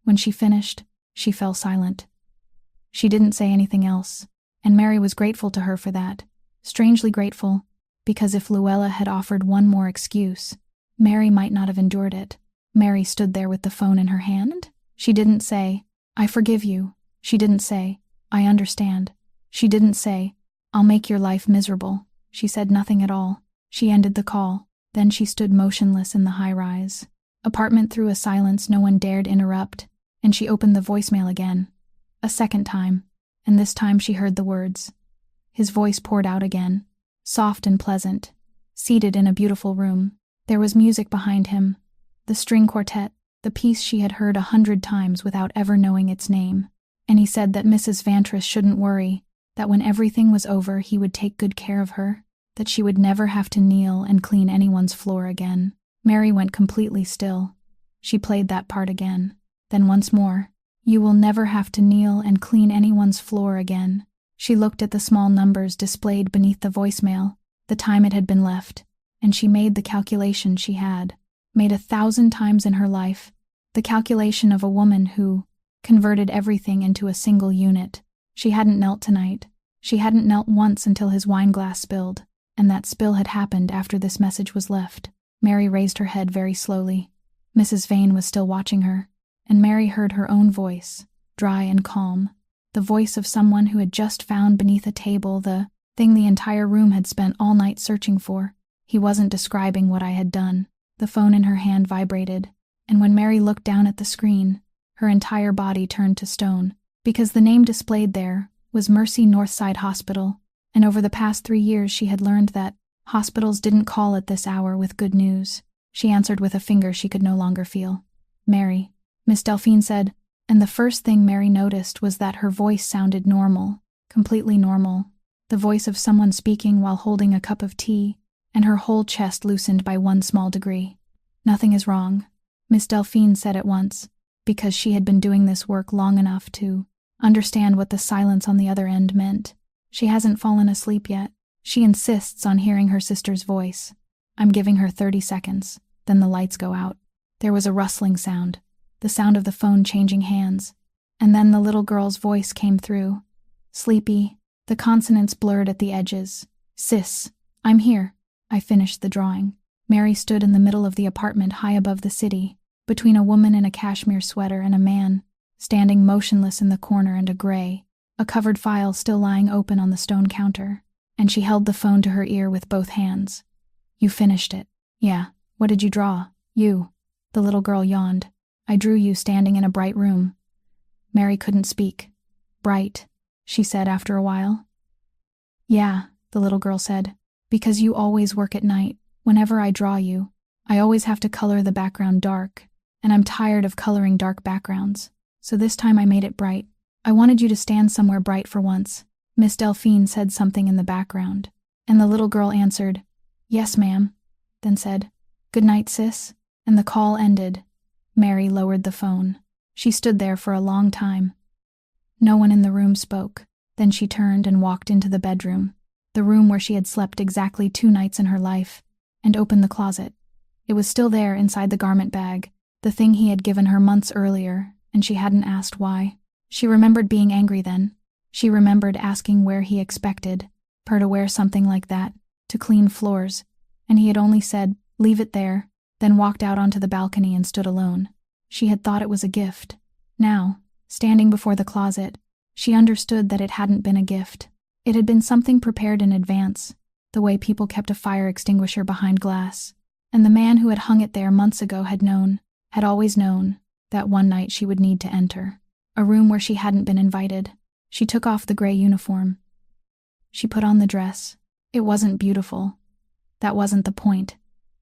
When she finished, she fell silent. She didn't say anything else, and Mary was grateful to her for that, strangely grateful, because if Luella had offered one more excuse, Mary might not have endured it. Mary stood there with the phone in her hand. She didn't say, "I forgive you." She didn't say, "I understand." She didn't say, "I'll make your life miserable." She said nothing at all. She ended the call. Then she stood motionless in the high-rise apartment through a silence no one dared interrupt, and she opened the voicemail again. A second time, and this time she heard the words. His voice poured out again, soft and pleasant, seated in a beautiful room. There was music behind him, the string quartet, the piece she had heard 100 times without ever knowing its name. And he said that Mrs. Vantris shouldn't worry, that when everything was over he would take good care of her, that she would never have to kneel and clean anyone's floor again. Mary went completely still. She played that part again. Then once more, "You will never have to kneel and clean anyone's floor again." She looked at the small numbers displayed beneath the voicemail, the time it had been left, and she made the calculation she had made 1,000 times in her life, the calculation of a woman who converted everything into a single unit. She hadn't knelt tonight. She hadn't knelt once until his wine glass spilled, and that spill had happened after this message was left. Mary raised her head very slowly. Mrs. Vane was still watching her, and Mary heard her own voice, dry and calm, the voice of someone who had just found beneath a table the thing the entire room had spent all night searching for. He wasn't describing what I had done. The phone in her hand vibrated, and when Mary looked down at the screen, her entire body turned to stone, because the name displayed there was Mercy Northside Hospital, and over the past 3 years she had learned that hospitals didn't call at this hour with good news. She answered with a finger she could no longer feel. "Mary," Miss Delphine said, and the first thing Mary noticed was that her voice sounded normal, completely normal, the voice of someone speaking while holding a cup of tea, and her whole chest loosened by one small degree. "Nothing is wrong," Miss Delphine said at once, because she had been doing this work long enough to understand what the silence on the other end meant. "She hasn't fallen asleep yet. She insists on hearing her sister's voice. I'm giving her 30 seconds, then the lights go out." There was a rustling sound, the sound of the phone changing hands, and then the little girl's voice came through. Sleepy, the consonants blurred at the edges. "Sis, I'm here." I finished the drawing. Mary stood in the middle of the apartment high above the city, between a woman in a cashmere sweater and a man, standing motionless in the corner, and a covered file still lying open on the stone counter, and she held the phone to her ear with both hands. "You finished it." "Yeah. What did you draw?" "You." The little girl yawned. "I drew you standing in a bright room." Mary couldn't speak. "Bright," she said after a while. "Yeah," the little girl said, "because you always work at night. Whenever I draw you, I always have to color the background dark, and I'm tired of coloring dark backgrounds. So this time I made it bright. I wanted you to stand somewhere bright for once." Miss Delphine said something in the background, and the little girl answered, "Yes, ma'am," then said, "Good night, sis," and the call ended. Mary lowered the phone. She stood there for a long time. No one in the room spoke. Then she turned and walked into the bedroom, the room where she had slept exactly 2 nights in her life, and opened the closet. It was still there inside the garment bag, the thing he had given her months earlier, and she hadn't asked why. She remembered being angry then. She remembered asking where he expected her to wear something like that, to clean floors, and he had only said, "Leave it there," then walked out onto the balcony and stood alone. She had thought it was a gift. Now, standing before the closet, she understood that it hadn't been a gift. It had been something prepared in advance, the way people kept a fire extinguisher behind glass. And the man who had hung it there months ago had always known, that one night she would need to enter. A room where she hadn't been invited. She took off the gray uniform. She put on the dress. It wasn't beautiful. That wasn't the point.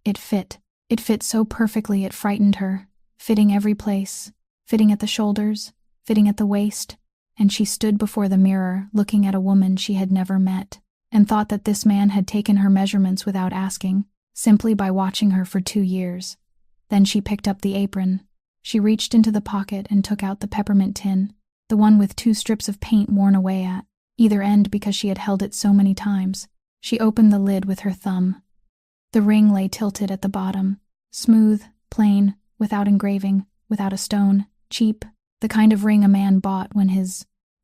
It fit. It fit so perfectly it frightened her, fitting every place, fitting at the shoulders, fitting at the waist, and she stood before the mirror looking at a woman she had never met, and thought that this man had taken her measurements without asking, simply by watching her for 2 years. Then she picked up the apron. She reached into the pocket and took out the peppermint tin, the one with 2 strips of paint worn away at either end because she had held it so many times. She opened the lid with her thumb. The ring lay tilted at the bottom, smooth, plain, without engraving, without a stone, cheap, the kind of ring a man bought when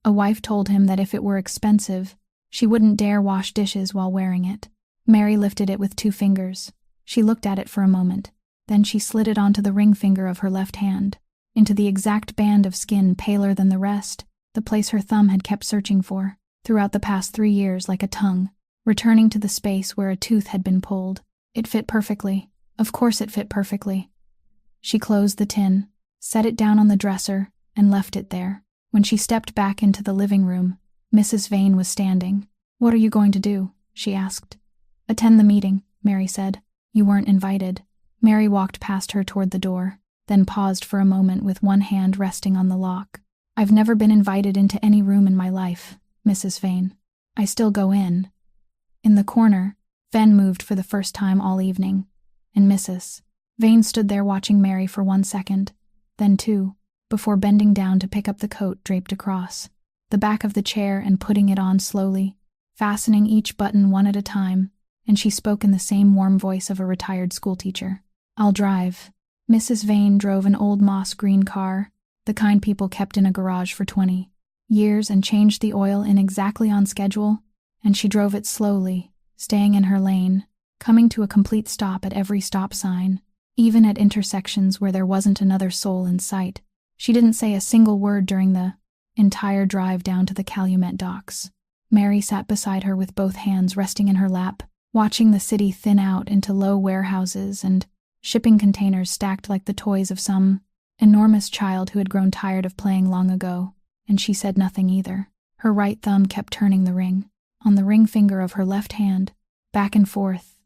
a wife told him that if it were expensive, she wouldn't dare wash dishes while wearing it. Mary lifted it with 2 fingers. She looked at it for a moment. Then she slid it onto the ring finger of her left hand, into the exact band of skin paler than the rest, the place her thumb had kept searching for, throughout the past 3 years like a tongue, returning to the space where a tooth had been pulled. It fit perfectly. Of course it fit perfectly. She closed the tin, set it down on the dresser, and left it there. When she stepped back into the living room, Mrs. Vane was standing. "What are you going to do?" she asked. "Attend the meeting," Mary said. "You weren't invited." Mary walked past her toward the door, then paused for a moment with one hand resting on the lock. "I've never been invited into any room in my life, Mrs. Vane. I still go in." In the corner, Fen moved for the first time all evening, and Mrs. Vane stood there watching Mary for 1 second, then 2, before bending down to pick up the coat draped across the back of the chair and putting it on slowly, fastening each button one at a time, and she spoke in the same warm voice of a retired schoolteacher. "I'll drive." Mrs. Vane drove an old moss green car, the kind people kept in a garage for 20 years, and changed the oil in exactly on schedule, and she drove it slowly, staying in her lane, coming to a complete stop at every stop sign, even at intersections where there wasn't another soul in sight. She didn't say a single word during the entire drive down to the Calumet docks. Mary sat beside her with both hands resting in her lap, watching the city thin out into low warehouses and shipping containers stacked like the toys of some enormous child who had grown tired of playing long ago, and she said nothing either. Her right thumb kept turning the ring, on the ring finger of her left hand, back and forth,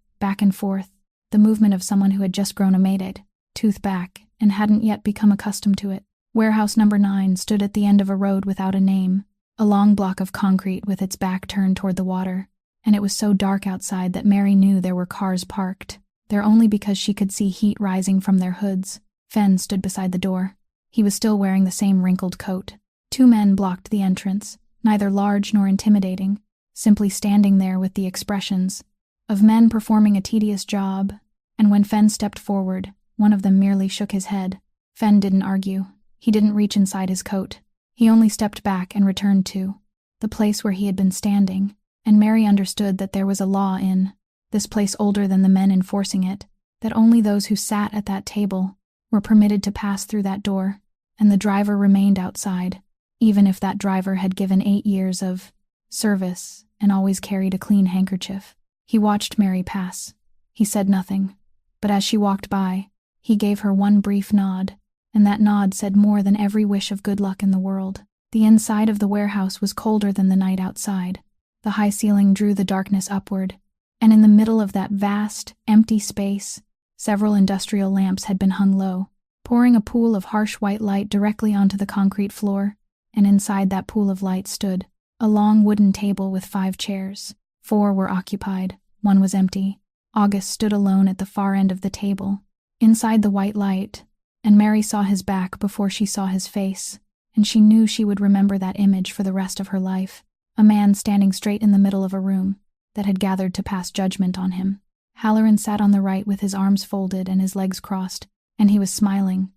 the movement of someone who had just grown a mated tooth back and hadn't yet become accustomed to it. Warehouse number 9 stood at the end of a road without a name, a long block of concrete with its back turned toward the water, and it was so dark outside that Mary knew there were cars parked there only because she could see heat rising from their hoods. Fen stood beside the door. He was still wearing the same wrinkled coat. 2 men blocked the entrance, neither large nor intimidating, simply standing there with the expressions of men performing a tedious job, and when Fen stepped forward, one of them merely shook his head. Fen didn't argue. He didn't reach inside his coat. He only stepped back and returned to the place where he had been standing, and Mary understood that there was a law in this place older than the men enforcing it, that only those who sat at that table were permitted to pass through that door, and the driver remained outside, even if that driver had given 8 years of service and always carried a clean handkerchief. He watched Mary pass. He said nothing, but as she walked by, he gave her one brief nod, and that nod said more than every wish of good luck in the world. The inside of the warehouse was colder than the night outside. The high ceiling drew the darkness upward, and in the middle of that vast, empty space, several industrial lamps had been hung low, pouring a pool of harsh white light directly onto the concrete floor, and inside that pool of light stood a long wooden table with 5 chairs. 4 were occupied, 1 was empty. August stood alone at the far end of the table, inside the white light, and Mary saw his back before she saw his face, and she knew she would remember that image for the rest of her life. A man standing straight in the middle of a room that had gathered to pass judgment on him. Halloran sat on the right with his arms folded and his legs crossed, and he was smiling.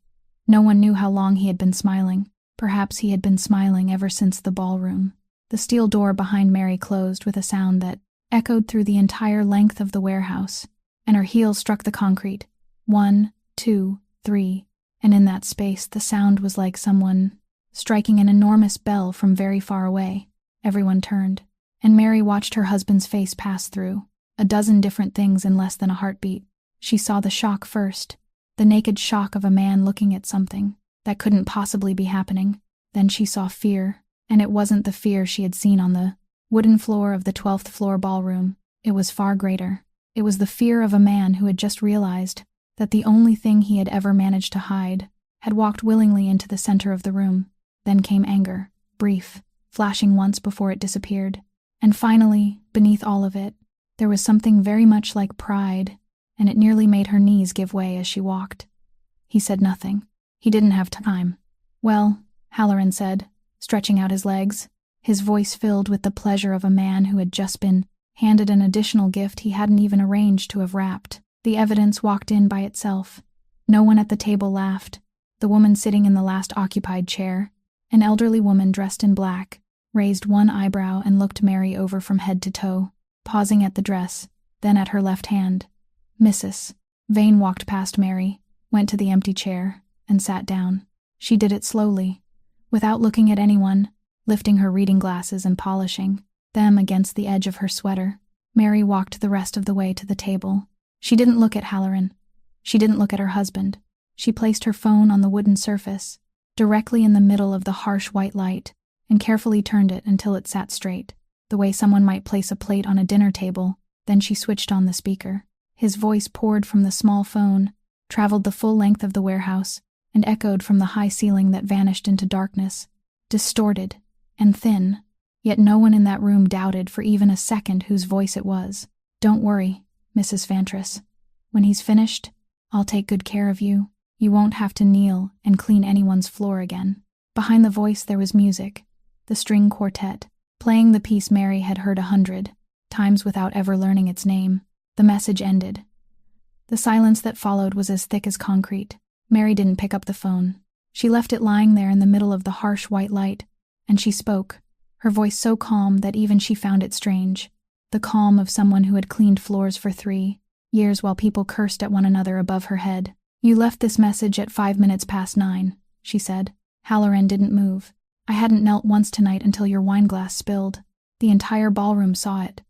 No one knew how long he had been smiling. Perhaps he had been smiling ever since the ballroom. The steel door behind Mary closed with a sound that echoed through the entire length of the warehouse, and her heels struck the concrete. 1, 2, 3, and in that space the sound was like someone striking an enormous bell from very far away. Everyone turned, and Mary watched her husband's face pass through a dozen different things in less than a heartbeat. She saw the shock first, the naked shock of a man looking at something that couldn't possibly be happening. Then she saw fear, and it wasn't the fear she had seen on the wooden floor of the 12th floor ballroom. It was far greater. It was the fear of a man who had just realized that the only thing he had ever managed to hide had walked willingly into the center of the room. Then came anger, brief, flashing once before it disappeared. And finally, beneath all of it, there was something very much like pride, and it nearly made her knees give way as she walked. He said nothing. He didn't have time. "Well," Halloran said, stretching out his legs, his voice filled with the pleasure of a man who had just been handed an additional gift he hadn't even arranged to have wrapped. The evidence walked in by itself. No one at the table laughed. The woman sitting in the last occupied chair, an elderly woman dressed in black, raised one eyebrow and looked Mary over from head to toe. Pausing at the dress, then at her left hand. Mrs. Vane walked past Mary, went to the empty chair, and sat down. She did it slowly, without looking at anyone, lifting her reading glasses and polishing them against the edge of her sweater. Mary walked the rest of the way to the table. She didn't look at Halloran. She didn't look at her husband. She placed her phone on the wooden surface, directly in the middle of the harsh white light, and carefully turned it until it sat straight, the way someone might place a plate on a dinner table. Then she switched on the speaker. His voice poured from the small phone, traveled the full length of the warehouse, and echoed from the high ceiling that vanished into darkness, distorted and thin. Yet no one in that room doubted for even a second whose voice it was. "Don't worry, Mrs. Vantris. When he's finished, I'll take good care of you. You won't have to kneel and clean anyone's floor again." Behind the voice there was music, the string quartet, playing the piece Mary had heard 100 times without ever learning its name. The message ended. The silence that followed was as thick as concrete. Mary didn't pick up the phone. She left it lying there in the middle of the harsh white light, and she spoke, her voice so calm that even she found it strange. The calm of someone who had cleaned floors for 3 years while people cursed at one another above her head. "You left this message at 9:05, she said. "Halloran didn't move. I hadn't knelt once tonight until your wineglass spilled. The entire ballroom saw it.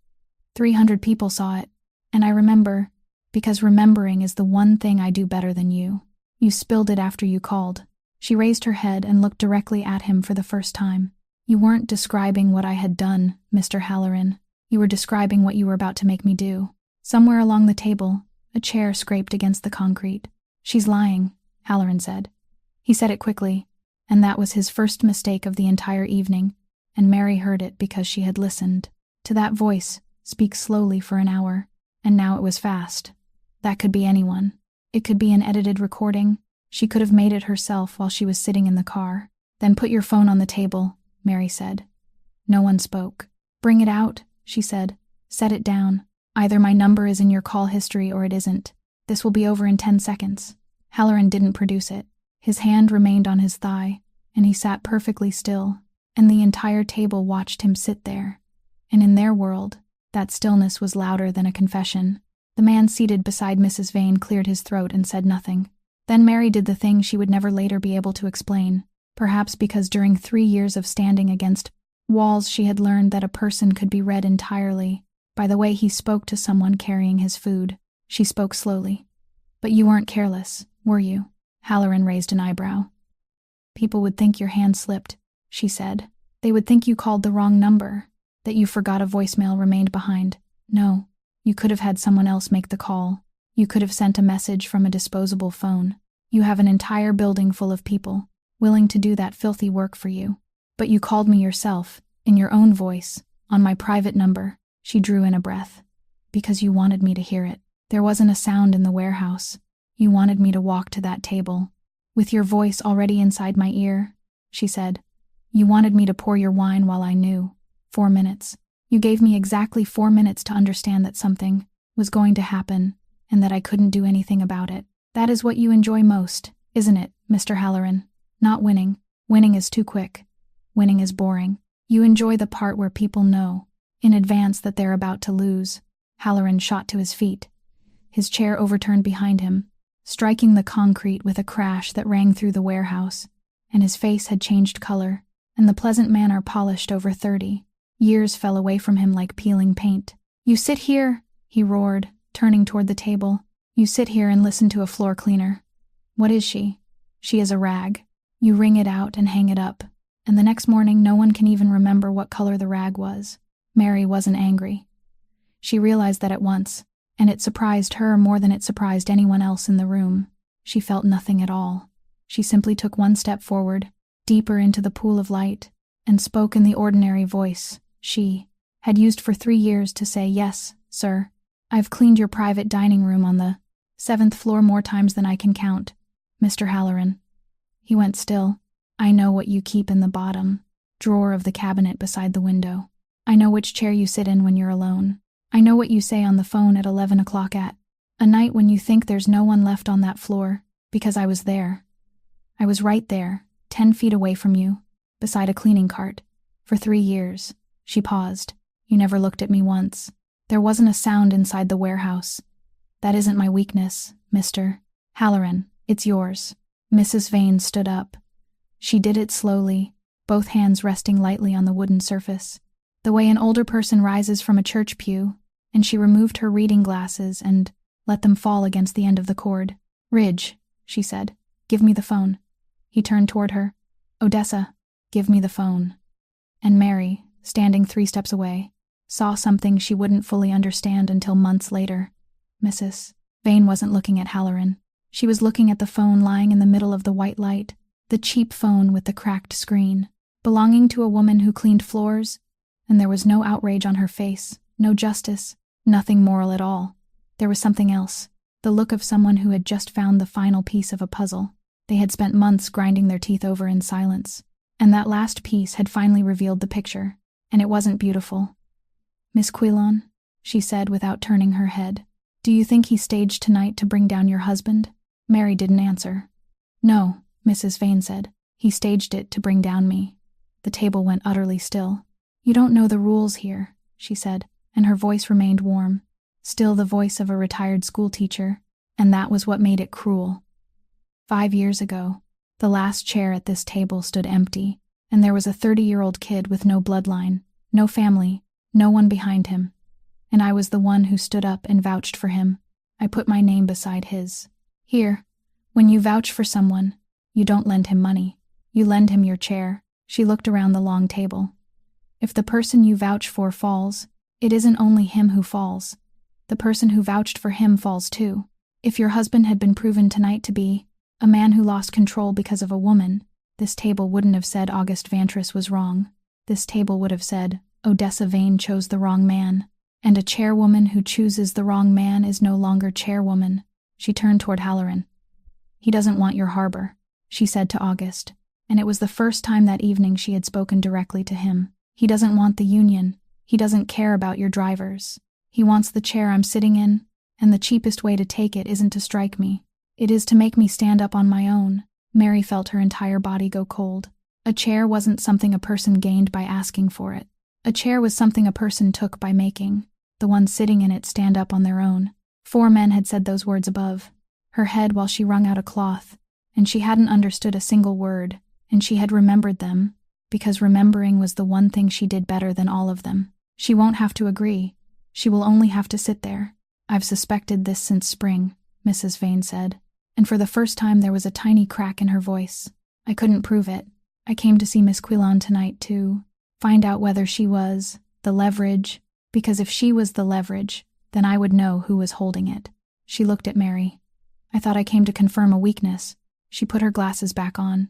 300 people saw it. And I remember, because remembering is the one thing I do better than you. You spilled it after you called." She raised her head and looked directly at him for the first time. "You weren't describing what I had done, Mr. Halloran. You were describing what you were about to make me do." Somewhere along the table, a chair scraped against the concrete. "She's lying," Halloran said. He said it quickly, and that was his first mistake of the entire evening, and Mary heard it because she had listened to that voice speak slowly for an hour, and now it was fast. That could be anyone. It could be an edited recording. She could have made it herself while she was sitting in the car. "Then put your phone on the table," Mary said. No one spoke. "Bring it out," she said. "Set it down. Either my number is in your call history or it isn't. This will be over in 10 seconds. Halloran didn't produce it. His hand remained on his thigh, and he sat perfectly still, and the entire table watched him sit there. And in their world, that stillness was louder than a confession. The man seated beside Mrs. Vane cleared his throat and said nothing. Then Mary did the thing she would never later be able to explain, perhaps because during 3 years of standing against walls she had learned that a person could be read entirely by the way he spoke to someone carrying his food. She spoke slowly. "But you weren't careless, were you?" Halloran raised an eyebrow. "People would think your hand slipped," she said. "They would think you called the wrong number, that you forgot a voicemail remained behind. No, you could have had someone else make the call. You could have sent a message from a disposable phone. You have an entire building full of people, willing to do that filthy work for you. But you called me yourself, in your own voice, on my private number." She drew in a breath. "Because you wanted me to hear it. There wasn't a sound in the warehouse. You wanted me to walk to that table, with your voice already inside my ear," she said. "You wanted me to pour your wine while I knew. 4 minutes. You gave me exactly 4 minutes to understand that something was going to happen, and that I couldn't do anything about it. That is what you enjoy most, isn't it, Mr. Halloran? Not winning. Winning is too quick. Winning is boring. You enjoy the part where people know, in advance, that they're about to lose." Halloran shot to his feet. His chair overturned behind him, striking the concrete with a crash that rang through the warehouse, and his face had changed color, and the pleasant manner polished over 30 years fell away from him like peeling paint. "You sit here," he roared, turning toward the table. "You sit here and listen to a floor cleaner. What is she? She is a rag. You wring it out and hang it up, and the next morning no one can even remember what color the rag was." Mary wasn't angry. She realized that at once, and it surprised her more than it surprised anyone else in the room. She felt nothing at all. She simply took one step forward, deeper into the pool of light, and spoke in the ordinary voice she had used for 3 years to say, "Yes, sir. I've cleaned your private dining room on the 7th floor more times than I can count, Mr. Halloran." He went still. "I know what you keep in the bottom drawer of the cabinet beside the window. I know which chair you sit in when you're alone. I know what you say on the phone at 11 o'clock at a night when you think there's no one left on that floor, because I was there. I was right there, 10 feet away from you, beside a cleaning cart, for 3 years." She paused. "You never looked at me once. There wasn't a sound inside the warehouse. That isn't my weakness, Mr. Halloran. It's yours. Mrs. Vane stood up. She did it slowly, both hands resting lightly on the wooden surface, the way an older person rises from a church pew, and she removed her reading glasses and let them fall against the end of the cord. Ridge, she said, give me the phone. He turned toward her. Odessa, give me the phone. And Mary, standing 3 steps away, saw something she wouldn't fully understand until months later. Mrs. Vane wasn't looking at Halloran. She was looking at the phone lying in the middle of the white light, the cheap phone with the cracked screen, belonging to a woman who cleaned floors, and there was no outrage on her face, no justice, nothing moral at all. There was something else, the look of someone who had just found the final piece of a puzzle. They had spent months grinding their teeth over in silence, and that last piece had finally revealed the picture, and it wasn't beautiful. Miss Quilon, she said without turning her head, do you think he staged tonight to bring down your husband? Mary didn't answer. No, Mrs. Vane said. He staged it to bring down me. The table went utterly still. You don't know the rules here, she said, and her voice remained warm, still the voice of a retired schoolteacher, and that was what made it cruel. 5 years ago, the last chair at this table stood empty, and there was a 30-year-old kid with no bloodline, no family, no one behind him. And I was the one who stood up and vouched for him. I put my name beside his. Here, when you vouch for someone, you don't lend him money. You lend him your chair. She looked around the long table. If the person you vouch for falls, it isn't only him who falls. The person who vouched for him falls too. If your husband had been proven tonight to be a man who lost control because of a woman, this table wouldn't have said August Vantris was wrong. This table would have said Odessa Vane chose the wrong man, and a chairwoman who chooses the wrong man is no longer chairwoman. She turned toward Halloran. He doesn't want your harbor, she said to August, and it was the first time that evening she had spoken directly to him. He doesn't want the union. He doesn't care about your drivers. He wants the chair I'm sitting in, and the cheapest way to take it isn't to strike me. It is to make me stand up on my own. Mary felt her entire body go cold. A chair wasn't something a person gained by asking for it. A chair was something a person took by making the ones sitting in it stand up on their own. 4 men had said those words above her head while she wrung out a cloth, and she hadn't understood a single word, and she had remembered them, because remembering was the one thing she did better than all of them. She won't have to agree. She will only have to sit there. I've suspected this since spring, Mrs. Vane said, and for the first time there was a tiny crack in her voice. I couldn't prove it. I came to see Miss Quilon tonight to find out whether she was the leverage, because if she was the leverage, then I would know who was holding it. She looked at Mary. I thought I came to confirm a weakness. She put her glasses back on.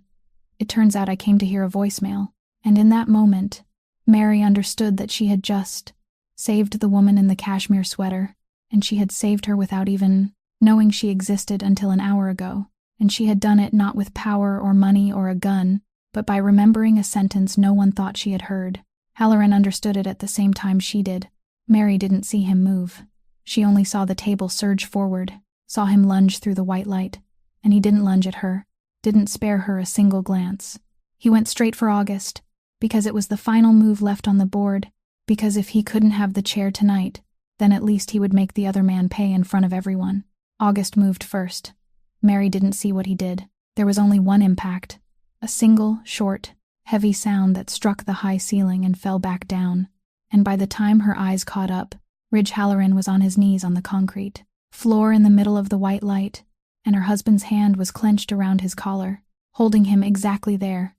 It turns out I came to hear a voicemail, and in that moment, Mary understood that she had just saved the woman in the cashmere sweater, and she had saved her without even knowing she existed until an hour ago, and she had done it not with power or money or a gun, but by remembering a sentence no one thought she had heard. Halloran understood it at the same time she did. Mary didn't see him move. She only saw the table surge forward, saw him lunge through the white light, and he didn't lunge at her, didn't spare her a single glance. He went straight for August, because it was the final move left on the board, because if he couldn't have the chair tonight, then at least he would make the other man pay in front of everyone. August moved first. Mary didn't see what he did. There was only one impact, a single, short, heavy sound that struck the high ceiling and fell back down, and by the time her eyes caught up, Ridge Halloran was on his knees on the concrete floor in the middle of the white light, and her husband's hand was clenched around his collar, holding him exactly there.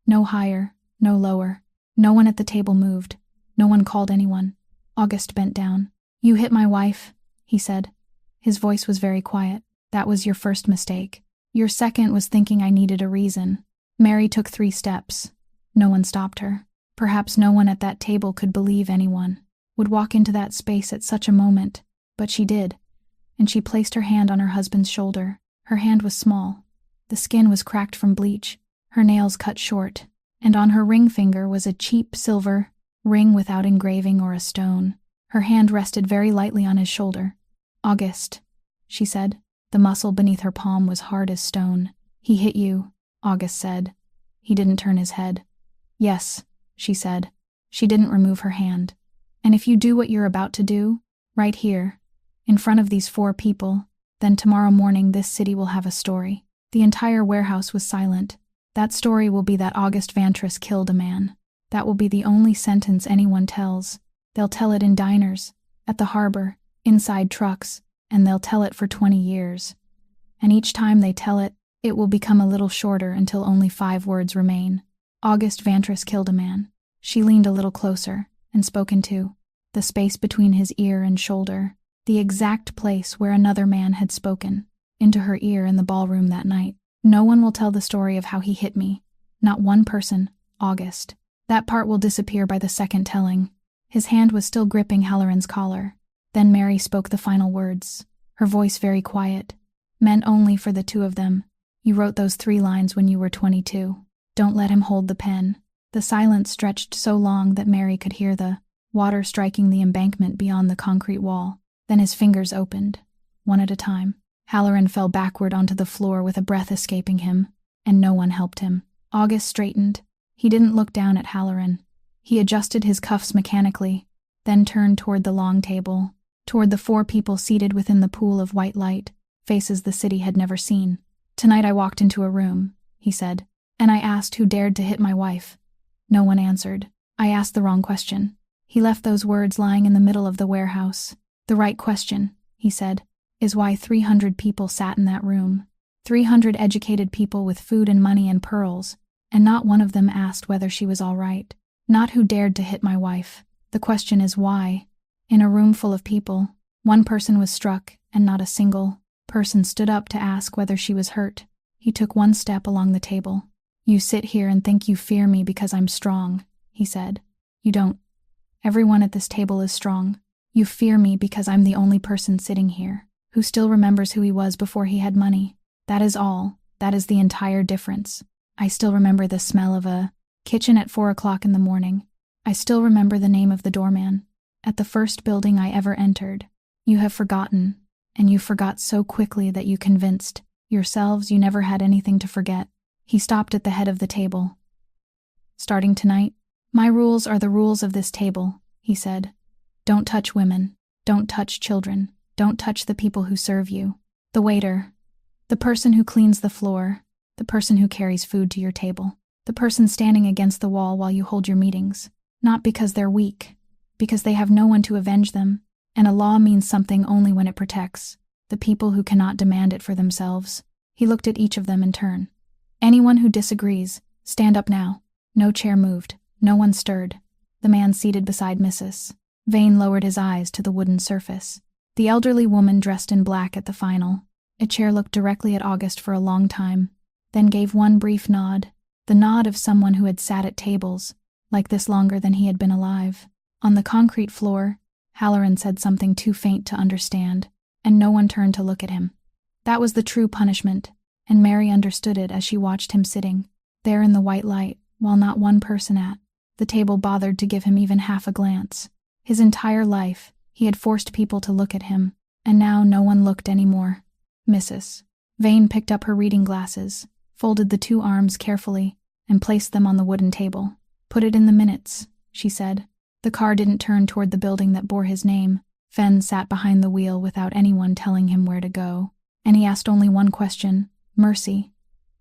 No higher, no lower. No one at the table moved. No one called anyone. August bent down. You hit my wife, he said. His voice was very quiet. That was your first mistake. Your second was thinking I needed a reason. Mary took 3 steps. No one stopped her. Perhaps no one at that table could believe anyone would walk into that space at such a moment, but she did, and she placed her hand on her husband's shoulder. Her hand was small. The skin was cracked from bleach, her nails cut short, and on her ring finger was a cheap silver ring without engraving or a stone. Her hand rested very lightly on his shoulder. August, she said. The muscle beneath her palm was hard as stone. He hit you, August said. He didn't turn his head. Yes, she said. She didn't remove her hand. And if you do what you're about to do, Right here, in front of these 4 people. Then tomorrow morning this city will have a story. The entire warehouse was silent. That story will be that August Vantris killed a man. That will be the only sentence anyone tells. They'll tell it in diners, at the harbor, inside trucks, and they'll tell it for 20 years. And each time they tell it, it will become a little shorter until only 5 words remain. August Vantris killed a man. She leaned a little closer and spoke into the space between his ear and shoulder, the exact place where another man had spoken, into her ear in the ballroom that night. No one will tell the story of how he hit me. Not one person, August. That part will disappear by the second telling. His hand was still gripping Halloran's collar. Then Mary spoke the final words, her voice very quiet. Meant only for the 2 of them. You wrote those 3 lines when you were 22. Don't let him hold the pen. The silence stretched so long that Mary could hear the water striking the embankment beyond the concrete wall. Then his fingers opened, one at a time. Halloran fell backward onto the floor with a breath escaping him, and no one helped him. August straightened. He didn't look down at Halloran. He adjusted his cuffs mechanically, then turned toward the long table, toward the 4 people seated within the pool of white light, faces the city had never seen. Tonight I walked into a room, he said, and I asked who dared to hit my wife. No one answered. I asked the wrong question. He left those words lying in the middle of the warehouse. The right question, he said, is why 300 people sat in that room. 300 educated people with food and money and pearls, and not one of them asked whether she was all right. Not who dared to hit my wife. The question is why. In a room full of people, 1 person was struck, and not a single person stood up to ask whether she was hurt. He took 1 step along the table. You sit here and think you fear me because I'm strong, he said. You don't. Everyone at this table is strong. You fear me because I'm the only person sitting here who still remembers who he was before he had money. That is all. That is the entire difference. I still remember the smell of a kitchen at 4 o'clock in the morning. I still remember the name of the doorman at the first building I ever entered. You have forgotten, and you forgot so quickly that you convinced yourselves you never had anything to forget. He stopped at the head of the table. Starting tonight, my rules are the rules of this table, he said. Don't touch women. Don't touch children. Don't touch the people who serve you. The waiter. The person who cleans the floor. The person who carries food to your table. The person standing against the wall while you hold your meetings. Not because they're weak. Because they have no one to avenge them. And a law means something only when it protects the people who cannot demand it for themselves. He looked at each of them in turn. Anyone who disagrees, stand up now. No chair moved. No one stirred. The man seated beside Mrs. Vane lowered his eyes to the wooden surface. The elderly woman dressed in black at the final. A chair looked directly at August for a long time, then gave 1 brief nod, the nod of someone who had sat at tables like this longer than he had been alive. On the concrete floor, Halloran said something too faint to understand, and no one turned to look at him. That was the true punishment, and Mary understood it as she watched him sitting there in the white light, while not 1 person at the table bothered to give him even half a glance. His entire life, he had forced people to look at him, and now no one looked anymore. Mrs. Vane picked up her reading glasses, folded the 2 arms carefully, and placed them on the wooden table. Put it in the minutes, she said. The car didn't turn toward the building that bore his name. Fenn sat behind the wheel without anyone telling him where to go, and he asked only 1 question, mercy.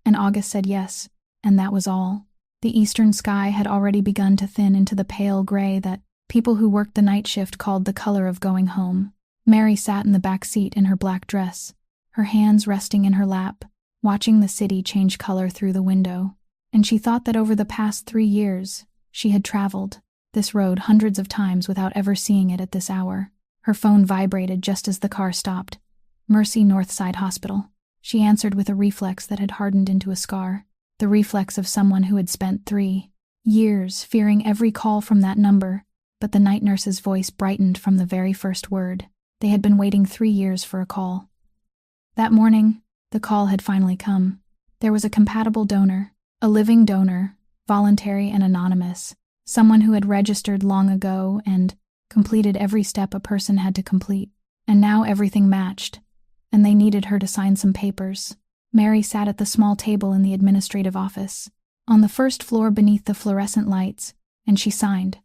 And August said yes, and that was all. The eastern sky had already begun to thin into the pale gray that people who worked the night shift called the color of going home. Mary sat in the back seat in her black dress, her hands resting in her lap, watching the city change color through the window. And she thought that over the past 3 years, she had traveled this road hundreds of times without ever seeing it at this hour. Her phone vibrated just as the car stopped. Mercy Northside Hospital. She answered with a reflex that had hardened into a scar. The reflex of someone who had spent 3 years fearing every call from that number, but the night nurse's voice brightened from the very first word. They had been waiting 3 years for a call. That morning, the call had finally come. There was a compatible donor, a living donor, voluntary and anonymous, someone who had registered long ago and completed every step a person had to complete. And now everything matched, and they needed her to sign some papers. Mary sat at the small table in the administrative office, on the first floor beneath the fluorescent lights, and she signed.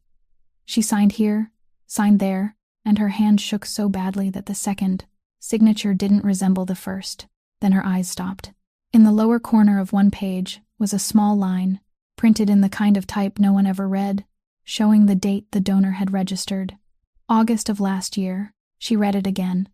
She signed here, signed there, and her hand shook so badly that the second signature didn't resemble the first. Then her eyes stopped. In the lower corner of one page was a small line, printed in the kind of type no one ever read, showing the date the donor had registered. August of last year. She read it again.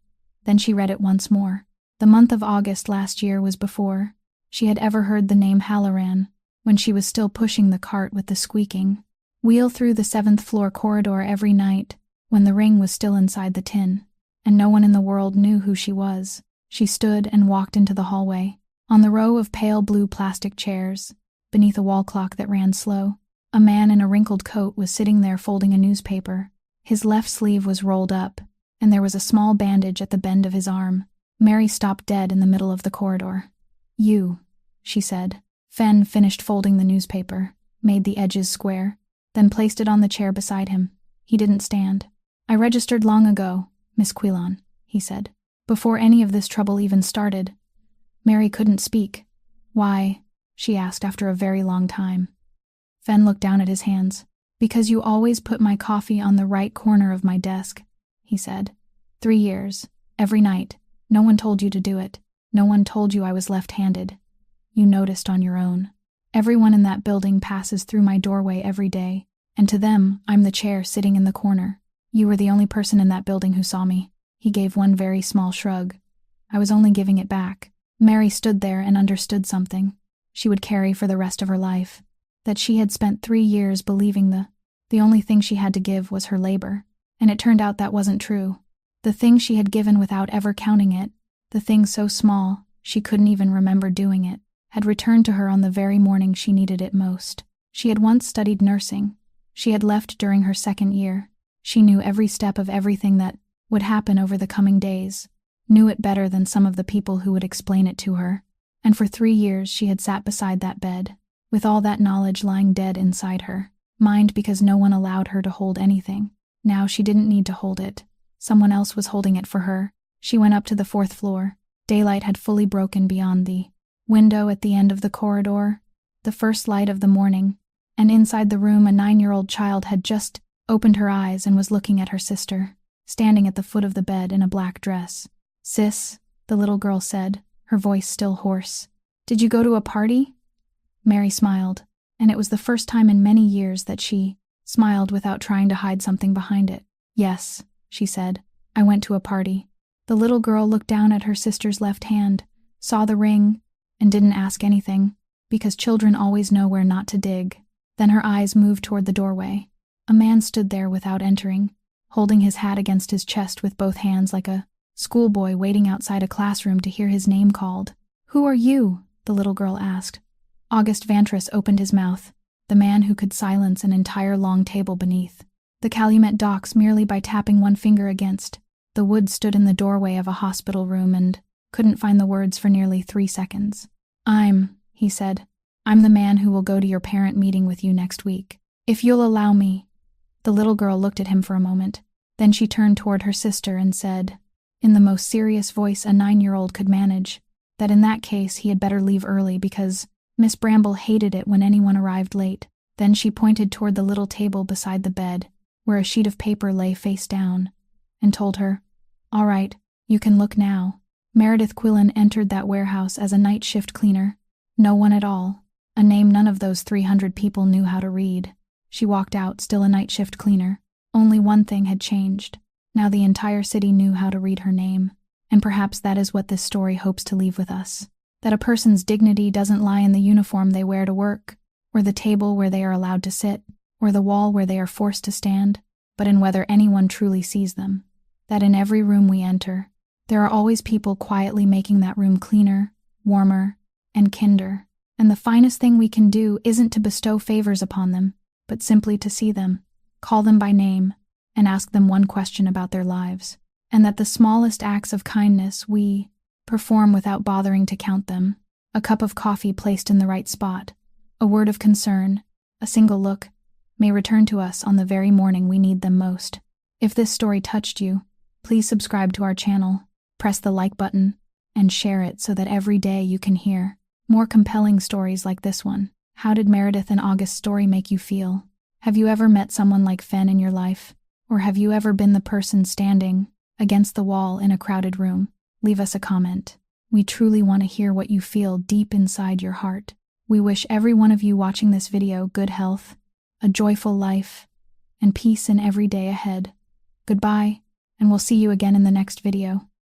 Then she read it once more. The month of August last year was before she had ever heard the name Halloran, when she was still pushing the cart with the squeaking wheel through the 7th floor corridor every night, when the ring was still inside the tin, and no one in the world knew who she was. She stood and walked into the hallway. On the row of pale blue plastic chairs, beneath a wall clock that ran slow, a man in a wrinkled coat was sitting there folding a newspaper. His left sleeve was rolled up, and there was a small bandage at the bend of his arm. Mary stopped dead in the middle of the corridor. "You," she said. Fen finished folding the newspaper, made the edges square, then placed it on the chair beside him. He didn't stand. "I registered long ago, Miss Quillan," he said. "Before any of this trouble even started." Mary couldn't speak. "Why?" she asked after a very long time. Fen looked down at his hands. "Because you always put my coffee on the right corner of my desk," he said. 3 years. Every night. No one told you to do it. No one told you I was left-handed. You noticed on your own. Everyone in that building passes through my doorway every day, and to them, I'm the chair sitting in the corner. You were the only person in that building who saw me." He gave one very small shrug. "I was only giving it back." Mary stood there and understood something she would carry for the rest of her life, that she had spent 3 years believing the only thing she had to give was her labor, and it turned out that wasn't true. The thing she had given without ever counting it, the thing so small she couldn't even remember doing it, had returned to her on the very morning she needed it most. She had once studied nursing. She had left during her 2nd year. She knew every step of everything that would happen over the coming days, knew it better than some of the people who would explain it to her, and for 3 years she had sat beside that bed, with all that knowledge lying dead inside her mind because no one allowed her to hold anything. Now she didn't need to hold it. Someone else was holding it for her. She went up to the 4th floor. Daylight had fully broken beyond the window at the end of the corridor, the first light of the morning, and inside the room a 9-year-old child had just opened her eyes and was looking at her sister, standing at the foot of the bed in a black dress. "Sis," the little girl said, her voice still hoarse. "Did you go to a party?" Mary smiled, and it was the first time in many years that she smiled without trying to hide something behind it. "Yes," she said, "I went to a party." The little girl looked down at her sister's left hand, saw the ring, and didn't ask anything, because children always know where not to dig. Then her eyes moved toward the doorway. A man stood there without entering, holding his hat against his chest with both hands like a schoolboy waiting outside a classroom to hear his name called. "Who are you?" the little girl asked. August Vantris opened his mouth, the man who could silence an entire long table beneath the Calumet docks merely by tapping one finger against the wood, stood in the doorway of a hospital room and couldn't find the words for nearly 3 seconds. He said, "I'm the man who will go to your parent meeting with you next week. If you'll allow me." The little girl looked at him for a moment. Then she turned toward her sister and said, in the most serious voice a 9-year-old could manage, that in that case he had better leave early because Miss Bramble hated it when anyone arrived late. Then she pointed toward the little table beside the bed, where a sheet of paper lay face down, and told her, "All right, you can look now." Meredith Quillan entered that warehouse as a night shift cleaner. No one at all. A name none of those 300 people knew how to read. She walked out, still a night shift cleaner. Only one thing had changed. Now the entire city knew how to read her name. And perhaps that is what this story hopes to leave with us. That a person's dignity doesn't lie in the uniform they wear to work, or the table where they are allowed to sit, or the wall where they are forced to stand, but in whether anyone truly sees them. That in every room we enter, there are always people quietly making that room cleaner, warmer, and kinder. And the finest thing we can do isn't to bestow favors upon them, but simply to see them, call them by name, and ask them one question about their lives. And that the smallest acts of kindness we perform without bothering to count them, a cup of coffee placed in the right spot, a word of concern, a single look, may return to us on the very morning we need them most. If this story touched you, please subscribe to our channel, press the like button, and share it so that every day you can hear more compelling stories like this one. How did Meredith and August's story make you feel? Have you ever met someone like Fen in your life? Or have you ever been the person standing against the wall in a crowded room? Leave us a comment. We truly want to hear what you feel deep inside your heart. We wish every one of you watching this video good health, a joyful life, and peace in every day ahead. Goodbye, and we'll see you again in the next video.